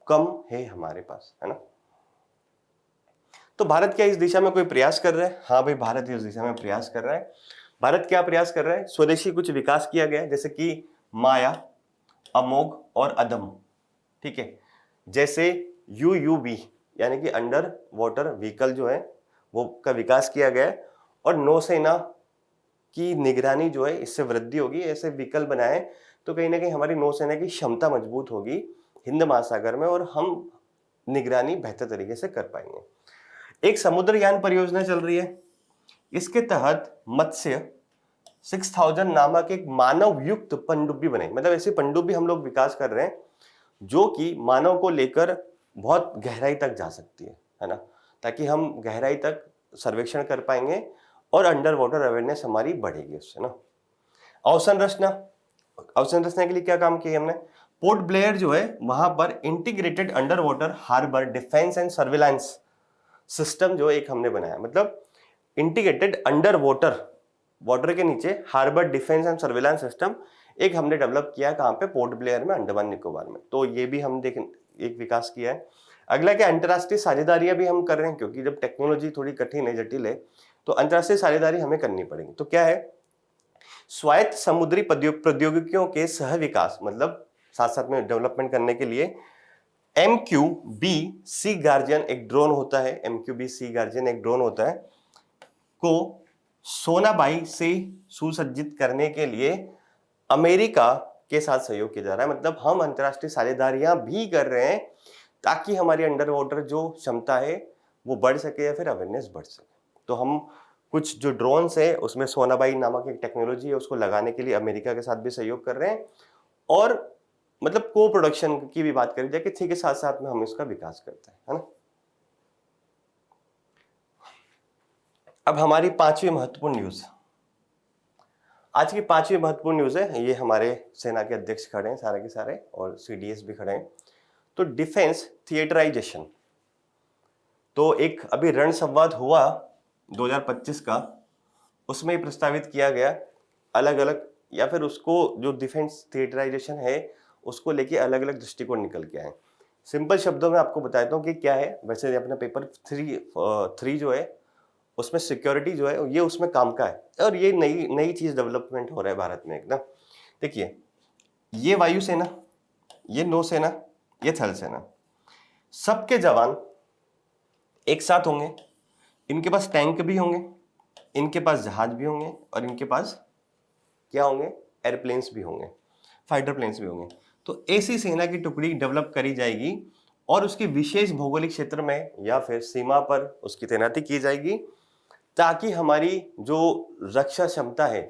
कम है हमारे पास, है ना। तो भारत क्या इस दिशा में कोई प्रयास कर रहा है? हाँ भाई, भारत इस दिशा में प्रयास कर रहा है। भारत क्या प्रयास कर रहा है? स्वदेशी कुछ विकास किया गया है, जैसे कि माया, अमोघ और अदम। ठीक है, जैसे यूयूवी यानी कि अंडर वाटर व्हीकल जो है वो का विकास किया गया है, और नौसेना की निगरानी जो है इससे वृद्धि होगी। ऐसे व्हीकल बनाए तो कहीं ना कहीं हमारी नौसेना की क्षमता मजबूत होगी हिंद महासागर में, और हम निगरानी बेहतर तरीके से कर पाएंगे। एक समुद्रयान परियोजना चल रही है, इसके तहत मत्स्य 6000 नामक एक मानव युक्त पनडुब्बी बने, मतलब ऐसी पनडुब्बी हम लोग विकास कर रहे हैं जो कि मानव को लेकर बहुत गहराई तक जा सकती है ना, ताकि हम गहराई तक सर्वेक्षण कर पाएंगे और अंडर वाटर अवेयरनेस हमारी बढ़ेगी उससे ना। अवसंरचना, अवसंरचना के लिए क्या काम किया हमने? पोर्ट ब्लेयर जो है वहां पर integrated under water harbour defence and surveillance system जो एक हमने बनाया, मतलब इंटीग्रेटेड अंडर वाटर के नीचे harbour defence and surveillance system एक हमने डेवलप किया। कहां पे? पोर्ट ब्लेयर में, अंडमान निकोबार में। तो ये भी हम एक विकास किया है। अगला क्या? अंतरराष्ट्रीय साझेदारियां भी हम कर रहे हैं, क्योंकि जब टेक्नोलॉजी थोड़ी कठिन है, जटिल है, तो अंतरराष्ट्रीय साझेदारी हमें करनी पड़ेगी। तो क्या है? स्वायत्त समुद्री प्रौद्योगिकियों के सह विकास, मतलब साथ साथ में डेवलपमेंट करने के लिए MQB सी गार्जियन एक ड्रोन होता है, MQB सी गार्जियन एक ड्रोन होता है, को सोनाबाई से सुसज्जित करने के लिए अमेरिका के साथ सहयोग किया जा रहा है। मतलब हम अंतरराष्ट्रीय साझेदारियां भी कर रहे हैं ताकि हमारी अंडर वाटर जो क्षमता है वो बढ़ सके या फिर अवेयरनेस बढ़ सके। तो हम कुछ जो ड्रोन्स है उसमें सोनाबाई नामक एक टेक्नोलॉजी है, उसको लगाने के लिए अमेरिका के साथ भी सहयोग कर रहे हैं। और मतलब को प्रोडक्शन की भी बात करी जाए कि ठीक है, साथ साथ में हम इसका विकास करते हैं, है ना। अब हमारी पांचवी महत्वपूर्ण न्यूज, आज की पांचवी महत्वपूर्ण न्यूज है, ये हमारे सेना के अध्यक्ष खड़े हैं सारे के सारे, और सीडीएस भी खड़े हैं। तो डिफेंस थिएटराइजेशन, तो एक अभी रण संवाद हुआ 2025 का, उसमें प्रस्तावित किया गया अलग अलग, या फिर उसको जो डिफेंस थिएटराइजेशन है उसको लेके अलग अलग दृष्टिकोण निकल के आए। सिंपल शब्दों में आपको बताता हूँ कि क्या है। वैसे अपना पेपर 3 जो है उसमें सिक्योरिटी जो है ये उसमें काम का है, और ये नई नई चीज डेवलपमेंट हो रहा है भारत में एकदम। देखिए, ये वायुसेना, ये नौसेना, ये थल सेना, सबके जवान एक साथ होंगे। इनके पास टैंक भी होंगे, इनके पास जहाज भी होंगे, और इनके पास क्या होंगे, एयरप्लेन्स भी होंगे, फाइटर प्लेन्स भी होंगे। तो ऐसी सेना की टुकड़ी डेवलप करी जाएगी और उसकी विशेष भौगोलिक क्षेत्र में या फिर सीमा पर उसकी तैनाती की जाएगी, ताकि हमारी जो रक्षा क्षमता है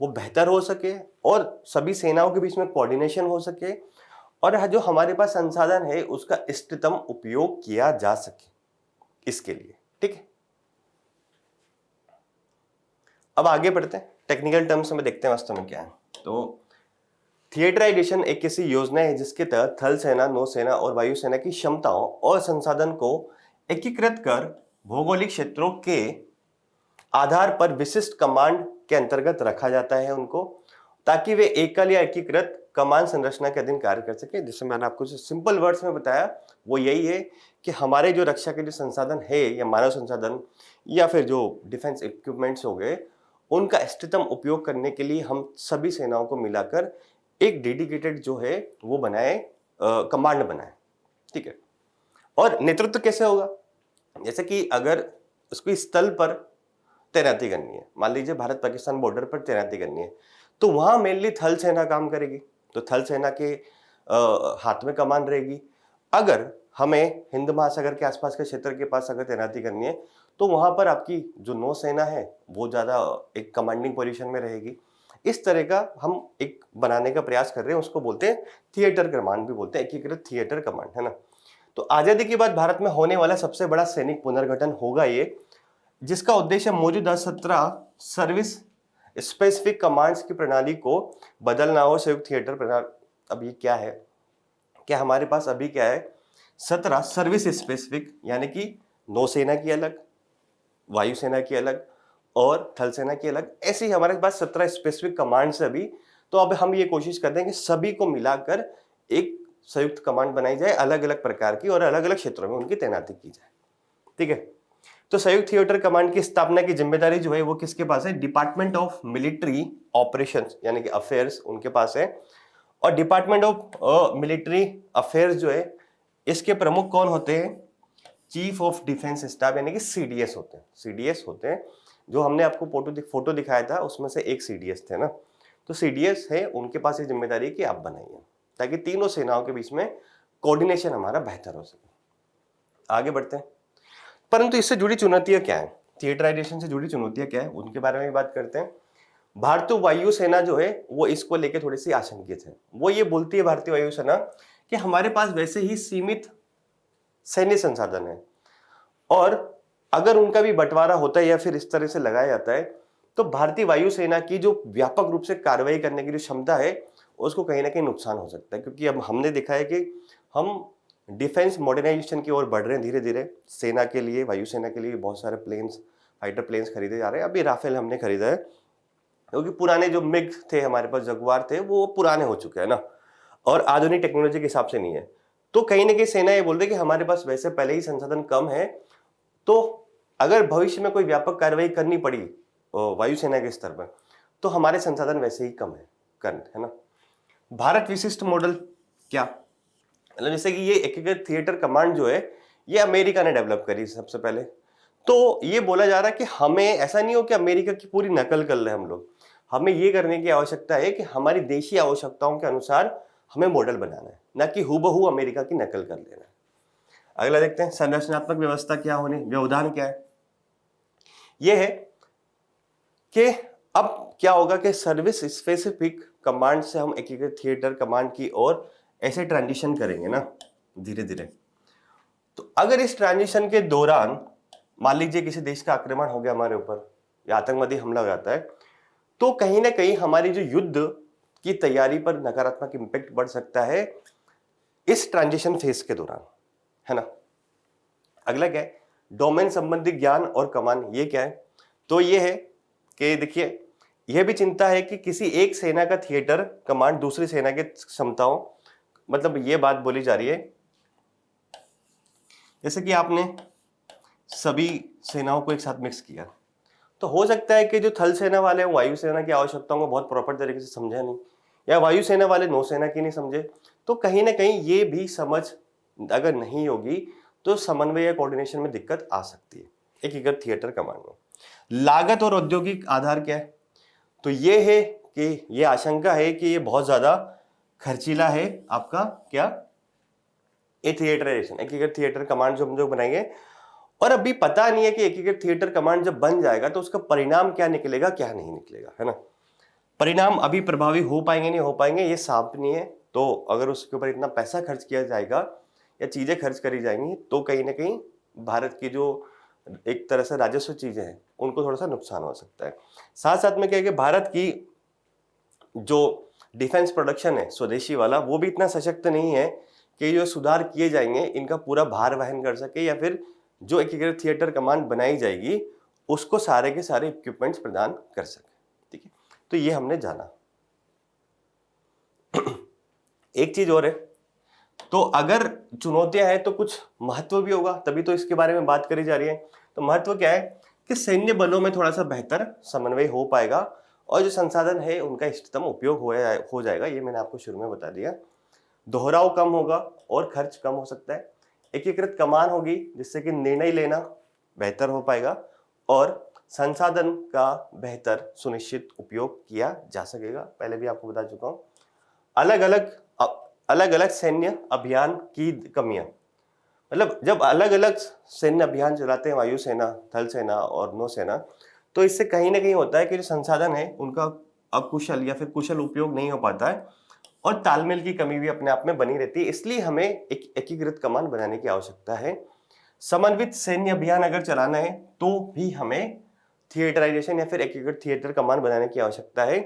वो बेहतर हो सके और सभी सेनाओं के बीच में कोऑर्डिनेशन हो सके, और जो हमारे पास संसाधन है उसका इष्टतम उपयोग किया जा सके इसके लिए। ठीक है, अब आगे बढ़ते हैं, टेक्निकल टर्म्स में देखते हैं वास्तव में क्या है। तो थिएटराइजेशन एक ऐसी योजना है जिसके तहत थल सेना, नौसेना और वायुसेना की क्षमताओं और संसाधन को एकीकृत कर भौगोलिक क्षेत्रों के आधार पर विशिष्ट कमांड के अंतर्गत रखा जाता है उनको, ताकि वे एकल या एकीकृत कमान संरचना के अधीन कार्य कर सके। जिसमें मैंने आपको जो सिंपल वर्ड्स में बताया वो यही है कि हमारे जो रक्षा के जो संसाधन है, या मानव संसाधन या फिर जो डिफेंस इक्विपमेंट्स हो गए, उनका इष्टतम उपयोग करने के लिए हम सभी सेनाओं को मिलाकर एक डेडिकेटेड जो है वो बनाए, कमांड बनाए। ठीक है, और नेतृत्व कैसे होगा, जैसे कि अगर उसको स्थल पर तैनाती करनी है, मान लीजिए भारत पाकिस्तान बॉर्डर पर तैनाती करनी है, तो वहां मेनली थल सेना काम करेगी, तो थल सेना के हाथ में कमान रहेगी। अगर हमें हिंद महासागर के आसपास के क्षेत्र के पास अगर तैनाती करनी है, तो वहां पर आपकी जो नौसेना है वो ज्यादा एक कमांडिंग पोजीशन में रहेगी। इस तरह का हम एक बनाने का प्रयास कर रहे हैं, उसको बोलते हैं थिएटर कमांड भी बोलते हैं, एकीकृत थिएटर कमांड, है ना। तो आजादी के बाद भारत में होने वाला सबसे बड़ा सैनिक पुनर्गठन होगा ये, जिसका उद्देश्य मौजूदा 17 सर्विस स्पेसिफिक कमांड्स की प्रणाली को बदलना और संयुक्त थिएटर प्रणाली। अब ये क्या है, क्या हमारे पास अभी क्या है, 17 सर्विस स्पेसिफिक, यानी कि नौसेना की अलग, वायुसेना की अलग और थल सेना की अलग, ऐसे ही हमारे पास 17 स्पेसिफिक कमांड्स है अभी। तो अब हम ये कोशिश करते हैं कि सभी को मिलाकर एक संयुक्त कमांड बनाई जाए अलग अलग प्रकार की, और अलग अलग क्षेत्रों में उनकी तैनाती की जाए। ठीक है, तो संयुक्त थिएटर कमांड की स्थापना की जिम्मेदारी जो है वो किसके पास है, डिपार्टमेंट ऑफ मिलिट्री ऑपरेशंस यानी कि अफेयर्स उनके पास है। और डिपार्टमेंट ऑफ मिलिट्री अफेयर्स जो है इसके प्रमुख कौन होते हैं, चीफ ऑफ डिफेंस स्टाफ यानी कि सीडीएस होते हैं। सीडीएस होते हैं, जो हमने आपको फोटो दिखाया था उसमें से एक सीडीएस थे ना, तो सीडीएस है, उनके पास ये जिम्मेदारी है कि आप बनाइए, ताकि तीनों सेनाओं के बीच में कोऑर्डिनेशन हमारा बेहतर हो सके। आगे बढ़ते हैं, परंतु इससे जुड़ी चुनौतियां क्या है, थिएटराइजेशन से जुड़ी चुनौतियां क्या है, उनके बारे में बात करते हैं। भारतीय वायुसेना जो है वो इसको लेकर थोड़ी सी आशंकित है। वो ये बोलती है भारतीय वायुसेना कि हमारे पास वैसे ही सीमित सैन्य संसाधन है, और अगर उनका भी बंटवारा होता है या फिर इस तरह से लगाया जाता है, तो भारतीय वायुसेना की जो व्यापक रूप से कार्रवाई करने की जो क्षमता है उसको कहीं ना कहीं नुकसान हो सकता है। क्योंकि अब हमने देखा है कि हम डिफेंस मॉडर्नाइजेशन की ओर बढ़ रहे हैं धीरे धीरे। सेना के लिए, वायुसेना के लिए बहुत सारे प्लेन्स, फाइटर प्लेन्स खरीदे जा रहे हैं। अभी राफेल हमने खरीदा है, क्योंकि पुराने जो मिग थे हमारे पास, जगुआर थे, वो पुराने हो चुके हैं ना, और आधुनिक टेक्नोलॉजी के हिसाब से नहीं है। तो कहीं ना कहीं सेना ये बोल रही है कि हमारे पास वैसे पहले ही संसाधन कम है, तो अगर भविष्य में कोई व्यापक कार्रवाई करनी पड़ी वायुसेना के स्तर पर, तो हमारे संसाधन वैसे ही कम है ना। भारत विशिष्ट मॉडल क्या, मतलब जैसे कि ये एकीकृत थिएटर कमांड जो है ये अमेरिका ने डेवलप करी सबसे पहले। तो ये बोला जा रहा है कि हमें ऐसा नहीं हो कि अमेरिका की पूरी नकल कर ले हम लोग, हमें ये करने की आवश्यकता है कि हमारी देशी आवश्यकताओं के अनुसार हमें मॉडल बनाना है, ना कि हूबहू अमेरिका की नकल कर लेना है। अगला देखते हैं, संरचनात्मक व्यवस्था क्या होनी, व्यवधान क्या है। यह है कि अब क्या होगा कि सर्विस स्पेसिफिक कमांड से हम एकीकृत थिएटर कमांड की ओर ऐसे ट्रांजिशन करेंगे ना धीरे धीरे। तो अगर इस ट्रांजिशन के दौरान मान लीजिए किसी देश का आक्रमण हो गया हमारे ऊपर या आतंकवादी हमला हो जाता है, तो कहीं ना कहीं हमारी जो युद्ध की तैयारी पर नकारात्मक इंपैक्ट बढ़ सकता है इस ट्रांजिशन फेज के दौरान, है ना। अगला क्या है, डोमेन संबंधी ज्ञान और कमान। ये क्या है, तो ये है कि देखिए यह भी चिंता है कि किसी एक सेना का थिएटर कमांड दूसरी सेना के क्षमताओं, मतलब ये बात बोली जा रही है जैसे कि आपने सभी सेनाओं को एक साथ मिक्स किया, तो हो सकता है कि जो थल सेना वाले वायुसेना की आवश्यकताओं को बहुत प्रॉपर तरीके से समझा नहीं, या वायुसेना वाले नौसेना की नहीं समझे, तो कहीं ना कहीं ये भी समझ अगर नहीं होगी तो समन्वय या कोऑर्डिनेशन में दिक्कत आ सकती है एकीकृत थिएटर कमांड में। लागत और औद्योगिक आधार क्या है, तो ये है कि ये आशंका है कि ये बहुत ज्यादा खर्चीला है आपका क्या थिएटराइजेशन, एकीकृत थिएटर कमांड जो हम जो बनाएंगे, और अभी पता नहीं है कि एकीकृत थिएटर कमांड जब बन जाएगा तो उसका परिणाम क्या निकलेगा क्या नहीं निकलेगा, है ना। परिणाम अभी प्रभावी हो पाएंगे नहीं हो पाएंगे ये साफ नहीं है, तो अगर उसके ऊपर इतना पैसा खर्च किया जाएगा या चीजें खर्च करी जाएंगी तो कहीं ना कहीं भारत की जो एक तरह से राजस्व चीजें हैं उनको थोड़ा सा नुकसान हो सकता है। साथ साथ में क्या है कि भारत की जो डिफेंस प्रोडक्शन है स्वदेशी वाला वो भी इतना सशक्त नहीं है कि जो सुधार किए जाएंगे इनका पूरा भार वहन कर सके, या फिर जो एकीकृत थिएटर कमांड बनाई जाएगी उसको सारे के सारे इक्विपमेंट्स प्रदान कर सके। ठीक है, तो ये हमने जाना। एक चीज और है, तो अगर चुनौतियां हैं तो कुछ महत्व भी होगा, तभी तो इसके बारे में बात करी जा रही है। तो महत्व क्या है कि सैन्य बलों में थोड़ा सा बेहतर समन्वय हो पाएगा और जो संसाधन है उनका इष्टतम उपयोग हो जाएगा, ये मैंने आपको शुरू में बता दिया। दोहराव कम होगा और खर्च कम हो सकता है। एकीकृत कमान होगी जिससे कि निर्णय लेना बेहतर हो पाएगा और संसाधन का बेहतर सुनिश्चित उपयोग किया जा सकेगा। पहले भी आपको बता चुका हूं। अलग अलग सैन्य अभियान की कमियां, मतलब जब अलग अलग सैन्य अभियान चलाते हैं वायुसेना, थल सेना और नौसेना, तो इससे कहीं ना कहीं होता है कि जो संसाधन है उनका अकुशल या फिर कुशल उपयोग नहीं हो पाता है और तालमेल की कमी भी अपने आप में बनी रहती है। इसलिए हमें एक एकीकृत कमान बनाने की आवश्यकता है। समन्वित सैन्य अभियान अगर चलाना है तो भी हमें थिएटराइजेशन या फिर एकीकृत थिएटर कमान बनाने की आवश्यकता है,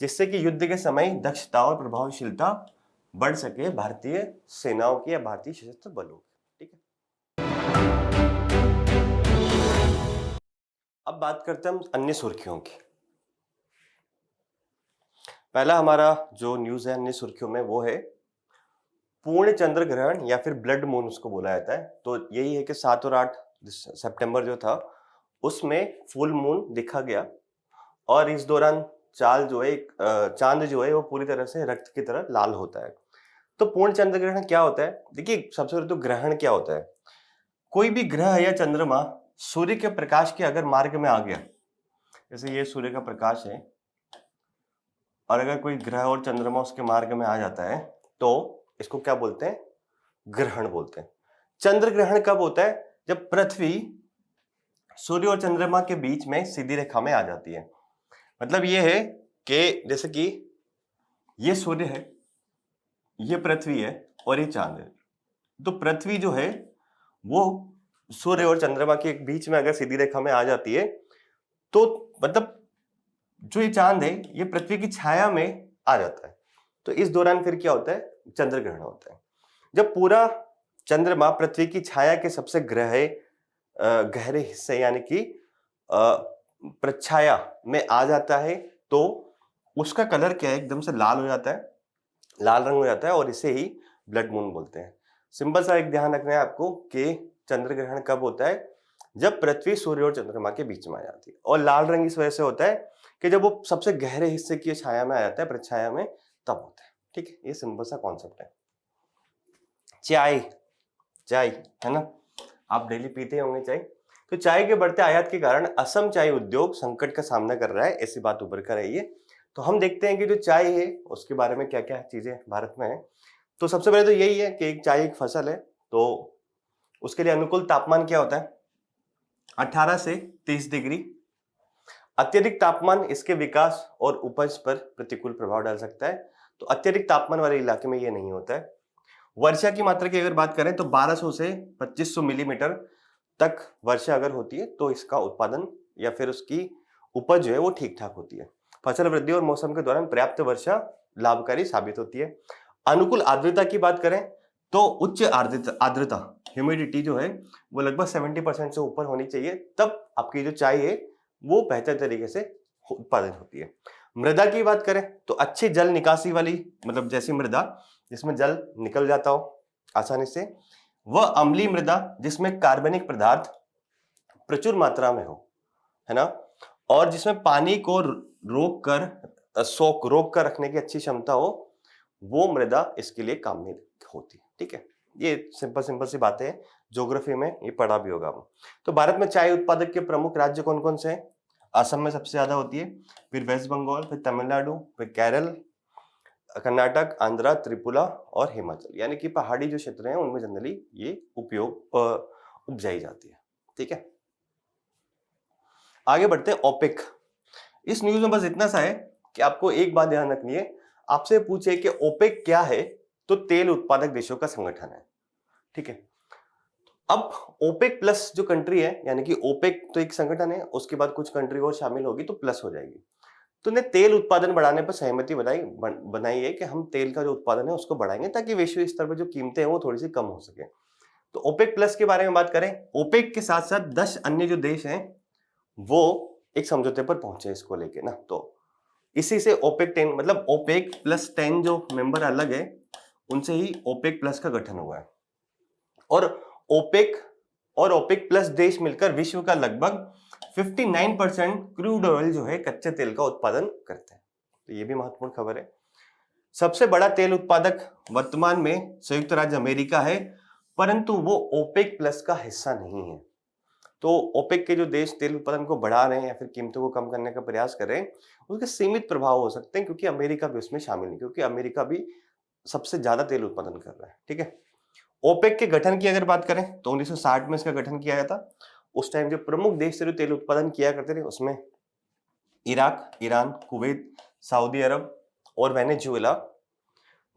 जिससे कि युद्ध के समय दक्षता और प्रभावशीलता बढ़ सके भारतीय सेनाओं की या भारतीय सशस्त्र बलों की। ठीक है, अब बात करते हैं हम अन्य सुर्खियों की। पहला हमारा जो न्यूज है अन्य सुर्खियों में वो है पूर्ण चंद्र ग्रहण या फिर ब्लड मून उसको बोला जाता है। तो यही है कि 7 और 8 सितंबर जो था उसमें फुल मून देखा गया और इस दौरान चांद जो है वो पूरी तरह से रक्त की तरह लाल होता है। तो पूर्ण चंद्र ग्रहण क्या होता है, देखिए सबसे पहले तो ग्रहण क्या होता है, कोई भी ग्रह या चंद्रमा सूर्य के प्रकाश के अगर मार्ग में आ गया, जैसे ये सूर्य का प्रकाश है और अगर कोई ग्रह और चंद्रमा उसके मार्ग में आ जाता है तो इसको क्या बोलते हैं, ग्रहण बोलते हैं। चंद्र ग्रहण कब होता है, जब पृथ्वी सूर्य और चंद्रमा के बीच में सीधी रेखा में आ जाती है। मतलब ये है कि जैसे कि ये सूर्य है, ये पृथ्वी है और ये चांद है। तो पृथ्वी जो है वो सूर्य और चंद्रमा के बीच में अगर सीधी रेखा में आ जाती है तो मतलब जो ये चांद है ये पृथ्वी की छाया में आ जाता है। तो इस दौरान फिर क्या होता है, चंद्र ग्रहण होता है। जब पूरा चंद्रमा पृथ्वी की छाया के सबसे गहरे हिस्से यानी कि प्रछाया में आ जाता है तो उसका कलर क्या है, एकदम से लाल हो जाता है, लाल रंग हो जाता है और इसे ही ब्लड मून बोलते हैं। सिंपल सा एक ध्यान रखना है आपको कि चंद्र ग्रहण कब होता है, जब पृथ्वी सूर्य और चंद्रमा के बीच में आ जाती है। और लाल रंग इस वजह से होता है कि जब वो सबसे गहरे हिस्से की छाया में आ जाता है, प्रछाया में, तब होता है। ठीक है, ये सिंपल सा कॉन्सेप्ट है। चाय है ना, आप डेली पीते होंगे चाय। तो चाय के बढ़ते आयात के कारण असम चाय उद्योग संकट का सामना कर रहा है, ऐसी बात उभर कर रही है। तो हम देखते हैं कि जो चाय है उसके बारे में क्या क्या चीजें भारत में है। तो सबसे पहले तो यही है कि चाय एक फसल है, तो उसके लिए अनुकूल तापमान क्या होता है, 18 से 30 डिग्री। अत्यधिक तापमान इसके विकास और उपज पर प्रतिकूल प्रभाव डाल सकता है, तो अत्यधिक तापमान वाले इलाके में ये नहीं होता है। वर्षा की मात्रा की अगर बात करें तो 1200 से 2500 मिलीमीटर तक वर्षा अगर होती है तो इसका उत्पादन या फिर उसकी उपज जो है वो ठीक ठाक होती है। फसल वृद्धि और मौसम के दौरान पर्याप्त वर्षा लाभकारी साबित होती है। अनुकूल आर्द्रता की बात करें तो उच्च आर्द्रता ह्यूमिडिटी जो है वो लगभग 70% से ऊपर होनी चाहिए, तब आपकी जो चाय है वो बेहतर तरीके से उत्पादन होती है। मृदा की बात करें तो अच्छी जल निकासी वाली, मतलब जैसी मृदा जिसमें जल निकल जाता हो आसानी से, वह अम्लीय मृदा जिसमें कार्बनिक पदार्थ प्रचुर मात्रा में हो, है ना, और जिसमें पानी को रोक कर रखने की अच्छी क्षमता हो, वो मृदा इसके लिए काम में होती है। ठीक है, ये सिंपल सी बातें हैं, ज्योग्राफी में ये पढ़ा भी होगा। तो भारत में चाय उत्पादक के प्रमुख राज्य कौन कौन से हैं? असम में सबसे ज्यादा होती है, फिर वेस्ट बंगाल, फिर तमिलनाडु, फिर केरल, कर्नाटक, आंध्रा, त्रिपुरा और हिमाचल, यानी कि पहाड़ी जो क्षेत्र हैं उनमें जनरली ये उपजाई जाती है। ठीक है, आगे बढ़ते हैं। ओपेक, इस न्यूज में बस इतना सा है कि आपको एक बात ध्यान रखनी है, आपसे पूछे कि ओपेक क्या है, तो तेल उत्पादक देशों का संगठन है। ठीक है, अब ओपेक प्लस जो कंट्री है, यानी कि ओपेक तो एक संगठन है, उसके बाद कुछ कंट्री और शामिल होगी तो प्लस हो जाएगी, तो ने तेल उत्पादन बढ़ाने पर सहमति बनाई है कि हम तेल का जो उत्पादन है उसको बढ़ाएंगे ताकि वैश्विक स्तर पर जो कीमतें हैं वो थोड़ी सी कम हो सके। तो ओपेक प्लस के बारे में बात करें, ओपेक के साथ साथ 10 अन्य जो देश हैं वो एक समझौते पर पहुंचे इसको लेके ना, तो इसी से ओपेक 10, मतलब ओपेक प्लस 10 जो मेंबर अलग है उनसे ही ओपेक प्लस का गठन हुआ है। और ओपेक प्लस देश मिलकर विश्व का लगभग 59% क्रूड ऑयल जो है कच्चे तेल का उत्पादन करते हैं। तो ये भी महत्वपूर्ण खबर है। सबसे बड़ा तेल उत्पादक वर्तमान में संयुक्त राज्य अमेरिका है, परंतु वो ओपेक प्लस का हिस्सा नहीं है। तो ओपेक के जो देश तेल उत्पादन को बढ़ा रहे हैं या फिर कीमतों को कम करने का प्रयास कर रहे हैं, उसके सीमित प्रभाव हो सकते हैं, क्योंकि अमेरिका भी उसमें शामिल नहीं, क्योंकि अमेरिका भी सबसे ज्यादा तेल उत्पादन कर रहा है। ठीक है, ओपेक के गठन की अगर बात करें तो 1960 में इसका गठन किया गया था। उस टाइम जो प्रमुख देश थे जो तेल उत्पादन किया करते थे उसमें इराक, ईरान, कुवैत, सऊदी अरब और वेनेजुएला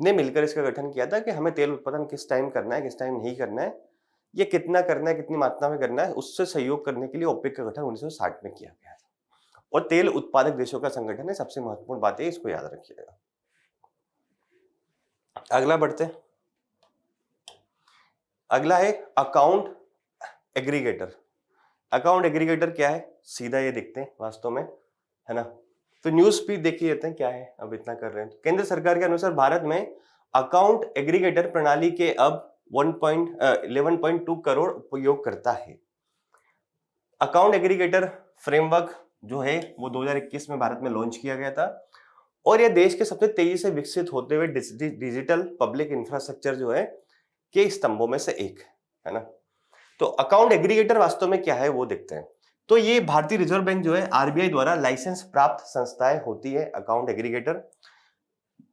ने मिलकर इसका गठन किया था कि हमें तेल उत्पादन किस टाइम करना है, किस टाइम नहीं करना है, ये कितना करना है, कितनी मात्रा में करना है, उससे सहयोग करने के लिए ओपेक का गठन 1960 में किया गया था। और तेल उत्पादक देशों का संगठन है, सबसे महत्वपूर्ण बात है, इसको याद रखिएगा। अगला बढ़ते हैं। अगला है अकाउंट एग्रीगेटर। अकाउंट एग्रीगेटर क्या है, सीधा ये देखते हैं वास्तव में, है ना। तो न्यूज भी देख लेते हैं क्या है, अब इतना कर रहे हैं। केंद्र सरकार के अनुसार भारत में अकाउंट एग्रीगेटर प्रणाली के अब 11.2 करोड़ उपयोगकर्ता है। अकाउंट एग्रीगेटर फ्रेमवर्क जो है वो 2021 में भारत में लॉन्च किया गया था, और यह देश के सबसे तेजी से विकसित होते हुए डिजिटल पब्लिक इंफ्रास्ट्रक्चर जो है के स्तंभों में से एक है ना। तो अकाउंट एग्रीगेटर वास्तव में क्या है वो देखते हैं। तो ये भारतीय रिजर्व बैंक जो है आरबीआई द्वारा लाइसेंस प्राप्त संस्थाएं होती है अकाउंट एग्रीगेटर।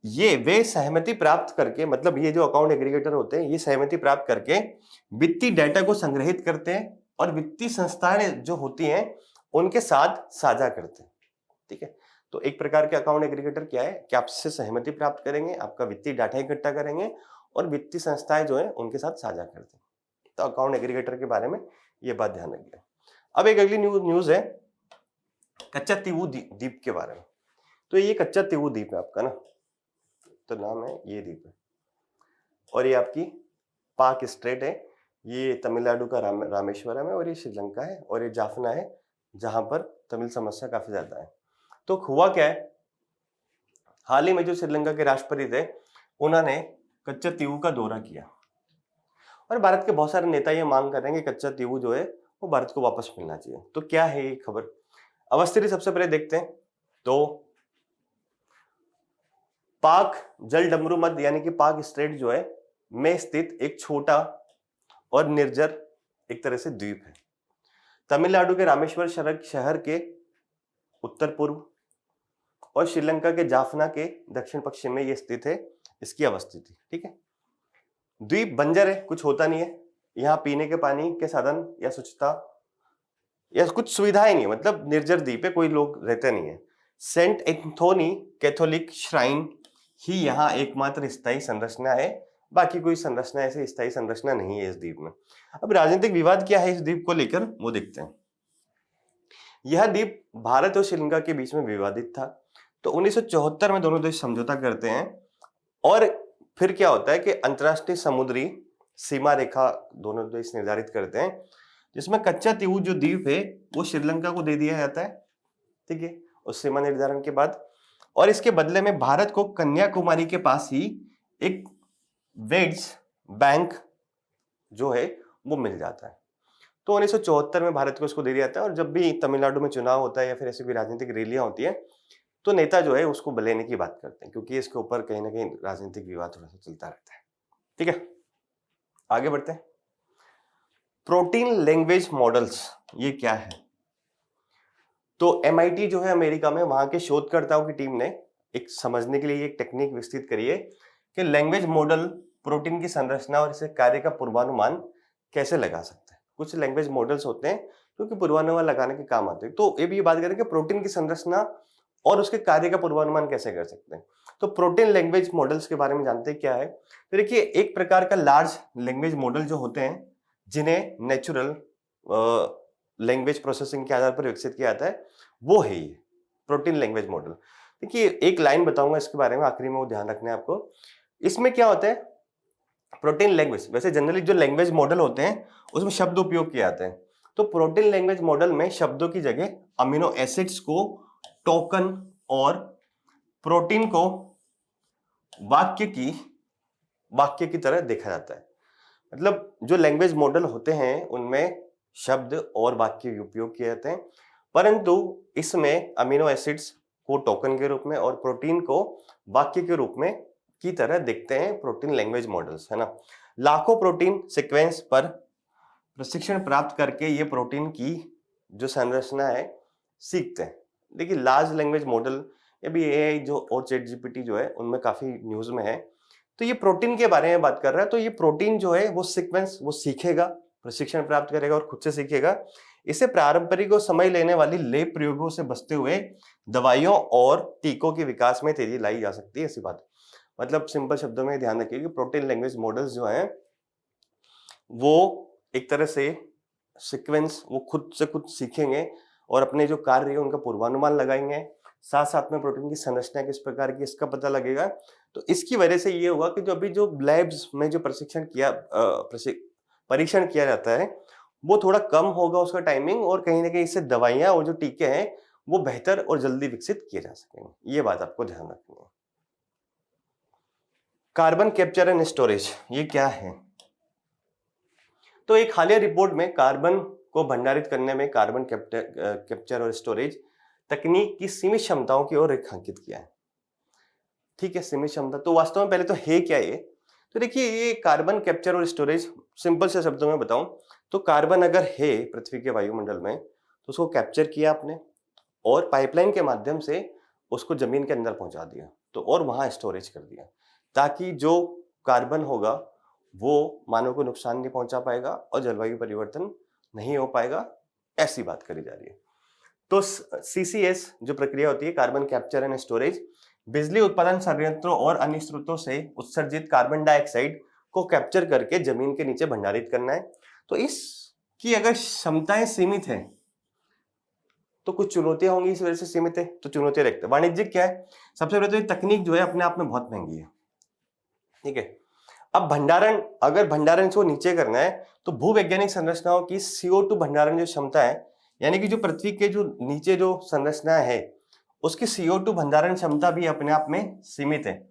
ये वे सहमति प्राप्त करके, मतलब ये जो अकाउंट एग्रीगेटर होते हैं ये सहमति प्राप्त करके वित्तीय डेटा को संग्रहित करते हैं और वित्तीय संस्थाएं जो होती हैं उनके साथ साझा करते हैं। ठीक है, तो एक प्रकार के अकाउंट एग्रीगेटर क्या है कि आपसे सहमति प्राप्त करेंगे, आपका वित्तीय डाटा इकट्ठा करेंगे और वित्तीय संस्थाएं जो है उनके साथ साझा करते हैं। तो अकाउंट एग्रीगेटर के बारे में ये बात ध्यान रखिए। अब एक अगली न्यूज है कच्चा तीवू द्वीप के बारे में। तो ये कच्चा तीवू द्वीप है आपका ना, तो नाम है ये द्वीप है, और ये आपकी पाक स्ट्रेट है, ये तमिलनाडु का रामेश्वरम है, और ये श्रीलंका है, और ये जाफना है जहां पर तमिल समस्या काफी ज्यादा है। तो हुआ क्या है, हाल ही में जो श्रीलंका के राष्ट्रपति थे उन्होंने कच्चा तीवू का दौरा किया, और भारत के बहुत सारे नेता ये मांग कर रहे हैं कि कच्चा तीवू जो है वो भारत को वापस मिलना चाहिए। तो क्या है ये खबर, अवस्थिति सबसे पहले देखते हैं। तो पाक जल डमरू मध्य यानी कि पाक स्ट्रेट जो है में स्थित एक छोटा और निर्जर एक तरह से द्वीप है। तमिलनाडु के रामेश्वर शहर के उत्तर पूर्व और श्रीलंका के जाफना के दक्षिण पश्चिम में ये स्थित है इसकी अवस्थिति। ठीक है, द्वीप बंजर है, कुछ होता नहीं है यहाँ, पीने के पानी के साधन या स्वच्छता या कुछ सुविधाएं नहीं है, मतलब निर्जर द्वीप पे कोई लोग रहते नहीं है। सेंट एंथोनी कैथोलिक श्राइन ही यहाँ एकमात्र स्थायी संरचना है, बाकी कोई संरचना ऐसी स्थायी संरचना नहीं है इस द्वीप में। अब राजनीतिक विवाद क्या है इस द्वीप को लेकर वो देखते हैं। यह द्वीप भारत और श्रीलंका के बीच में विवादित था, तो 1974 में दोनों देश समझौता करते हैं और फिर क्या होता है कि अंतरराष्ट्रीय समुद्री सीमा रेखा दोनों देश निर्धारित करते हैं, जिसमें कच्चा तीऊ जो द्वीप है वो श्रीलंका को दे दिया जाता है, ठीक है, उस सीमा निर्धारण के बाद। और इसके बदले में भारत को कन्याकुमारी के पास ही एक वेड्स बैंक जो है वो मिल जाता है। तो 1974 में भारत को उसको दे दिया जाता है। और जब भी तमिलनाडु में चुनाव होता है या फिर ऐसी कोई राजनीतिक रैलियां होती है तो नेता जो है उसको लेने की बात करते हैं, क्योंकि इसके ऊपर कहीं ना कहीं राजनीतिक विवाद थोड़ा सा चलता रहता है। ठीक है, आगे बढ़ते हैं। प्रोटीन लैंग्वेज मॉडल्स ये क्या है? तो MIT जो है अमेरिका में, वहां के शोधकर्ताओं की टीम ने एक समझने के लिए एक टेक्निक विकसित करी है कि लैंग्वेज मॉडल प्रोटीन की संरचना और इसे कार्य का पूर्वानुमान कैसे लगा सकते हैं। कुछ लैंग्वेज मॉडल्स होते हैं जो कि पूर्वानुमान लगाने के काम आते हैं। तो ये भी बात करें कि प्रोटीन की संरचना और उसके कार्य का पूर्वानुमान कैसे कर सकते हैं। तो प्रोटीन लैंग्वेज मॉडल्स के बारे में जानते हैं क्या है। तो देखिए, एक प्रकार का लार्ज लैंग्वेज मॉडल जो होते हैं जिन्हें नेचुरल लैंग्वेज प्रोसेसिंग के आधार पर विकसित किया जाता है, वो है ये प्रोटीन लैंग्वेज मॉडल। देखिए, एक लाइन बताऊंगा इसके बारे में आखिरी में, वो ध्यान रखना है आपको। इसमें क्या होता है, प्रोटीन लैंग्वेज, वैसे जनरली जो लैंग्वेज मॉडल होते हैं उसमें शब्द उपयोग किए जाते हैं। तो प्रोटीन लैंग्वेज मॉडल में शब्दों की जगह अमीनो एसिड्स को टोकन और प्रोटीन को वाक्य की तरह देखा जाता है। मतलब जो लैंग्वेज मॉडल होते हैं उनमें शब्द और वाक्य उपयोग किए जाते हैं, परंतु इसमें अमीनो एसिड्स को टोकन के रूप में और प्रोटीन को वाक्य के रूप में की तरह देखते हैं प्रोटीन लैंग्वेज मॉडल्स, है ना। लाखों प्रोटीन सीक्वेंस पर प्रशिक्षण प्राप्त करके ये प्रोटीन की जो संरचना है सीखते हैं। देखिए, लार्ज लैंग्वेज मॉडल ये भी AI जो और ChatGPT जो है उनमें काफी न्यूज में है। तो ये प्रोटीन के बारे में बात कर रहा है। तो ये प्रोटीन जो है वो सीक्वेंस वो सीखेगा, प्रशिक्षण प्राप्त करेगा और खुद से सीखेगा। इसे पारंपरिक और समय लेने वाली लेब प्रयोगों से बचते हुए दवाइयों और टीकों के विकास में तेजी लाई जा सकती है, ऐसी बात। मतलब सिंपल शब्दों में ध्यान रखिए कि प्रोटीन लैंग्वेज मॉडल्स जो हैं वो एक तरह से सीक्वेंस वो खुद से कुछ सीखेंगे और अपने जो कार्य है उनका पूर्वानुमान लगाएंगे, साथ साथ में प्रोटीन की संरचना किस प्रकार की इसका पता लगेगा। तो इसकी वजह से ये होगा कि जो अभी जो लैब्स में जो परीक्षण किया जाता है वो थोड़ा कम होगा उसका टाइमिंग, और कहीं ना कहीं इससे दवाइयां और जो टीके हैं वो बेहतर और जल्दी विकसित किए जा सकेंगे। ये बात आपको ध्यान रखनी है। कार्बन कैप्चर एंड स्टोरेज ये क्या है? तो एक हालिया रिपोर्ट में कार्बन को भंडारित करने में कार्बन कैप्चर और स्टोरेज तकनीक की सीमित क्षमताओं की ओर रेखांकित किया है। ठीक है, सीमित क्षमता तो वास्तव में पहले तो है क्या ये? तो देखिए, ये कार्बन कैप्चर और स्टोरेज सिंपल से शब्दों में बताऊं तो कार्बन अगर है पृथ्वी के वायुमंडल में तो उसको कैप्चर किया आपने और पाइपलाइन के माध्यम से उसको जमीन के अंदर पहुंचा दिया, तो और वहां स्टोरेज कर दिया, ताकि जो कार्बन होगा वो मानव को नुकसान नहीं पहुंचा पाएगा और जलवायु परिवर्तन नहीं हो पाएगा, ऐसी बात करी जा रही है। तो CCS जो प्रक्रिया होती है, कार्बन कैप्चर एंड स्टोरेज, बिजली उत्पादन संयंत्रों और अन्य स्रोतों से उत्सर्जित कार्बन डाइऑक्साइड को कैप्चर करके जमीन के नीचे भंडारित करना है। तो इसकी अगर क्षमताएं सीमित है तो कुछ चुनौतियां होंगी, इस वजह से सीमित है तो चुनौतियां रखते हैं। वाणिज्यिक क्या है? सबसे पहले तो ये तकनीक जो है अपने आप में बहुत महंगी है, ठीक है। अब भंडारण, अगर भंडारण को नीचे करना है तो भूवैज्ञानिक संरचनाओं की CO2 भंडारण जो क्षमता है, यानी कि जो पृथ्वी के जो नीचे जो संरचना है उसकी CO2 भंडारण क्षमता भी अपने आप में सीमित है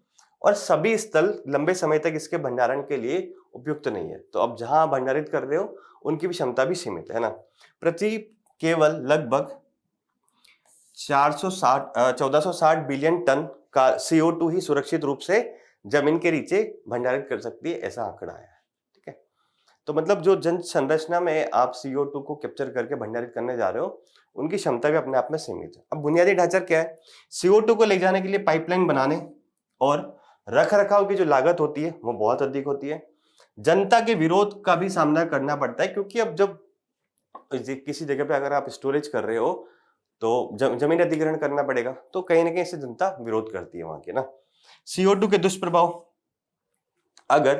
और सभी स्थल लंबे समय तक इसके भंडारण के लिए उपयुक्त नहीं है। तो अब जहां भंडारित कर रहे हो उनकी भी क्षमता भी सीमित है ना। पृथ्वी केवल लगभग 1460 बिलियन टन का CO2 ही सुरक्षित रूप से जमीन के नीचे भंडारित कर सकती है, ऐसा आंकड़ा आया है, ठीक है। तो मतलब जो जन संरचना में आप CO2 को कैप्चर करके भंडारित करने जा रहे हो उनकी क्षमता भी अपने आप में सीमित है। अब बुनियादी ढांचा क्या है? CO2 को ले जाने के लिए पाइपलाइन बनाने और रख रखाव की जो लागत होती है वो बहुत अधिक होती है। जनता के विरोध का भी सामना करना पड़ता है, क्योंकि अब जब किसी जगह पे अगर आप स्टोरेज कर रहे हो तो जमीन अधिग्रहण करना पड़ेगा, तो कहीं ना कहीं इससे जनता विरोध करती है वहां के ना। CO2 के दुष्प्रभाव, अगर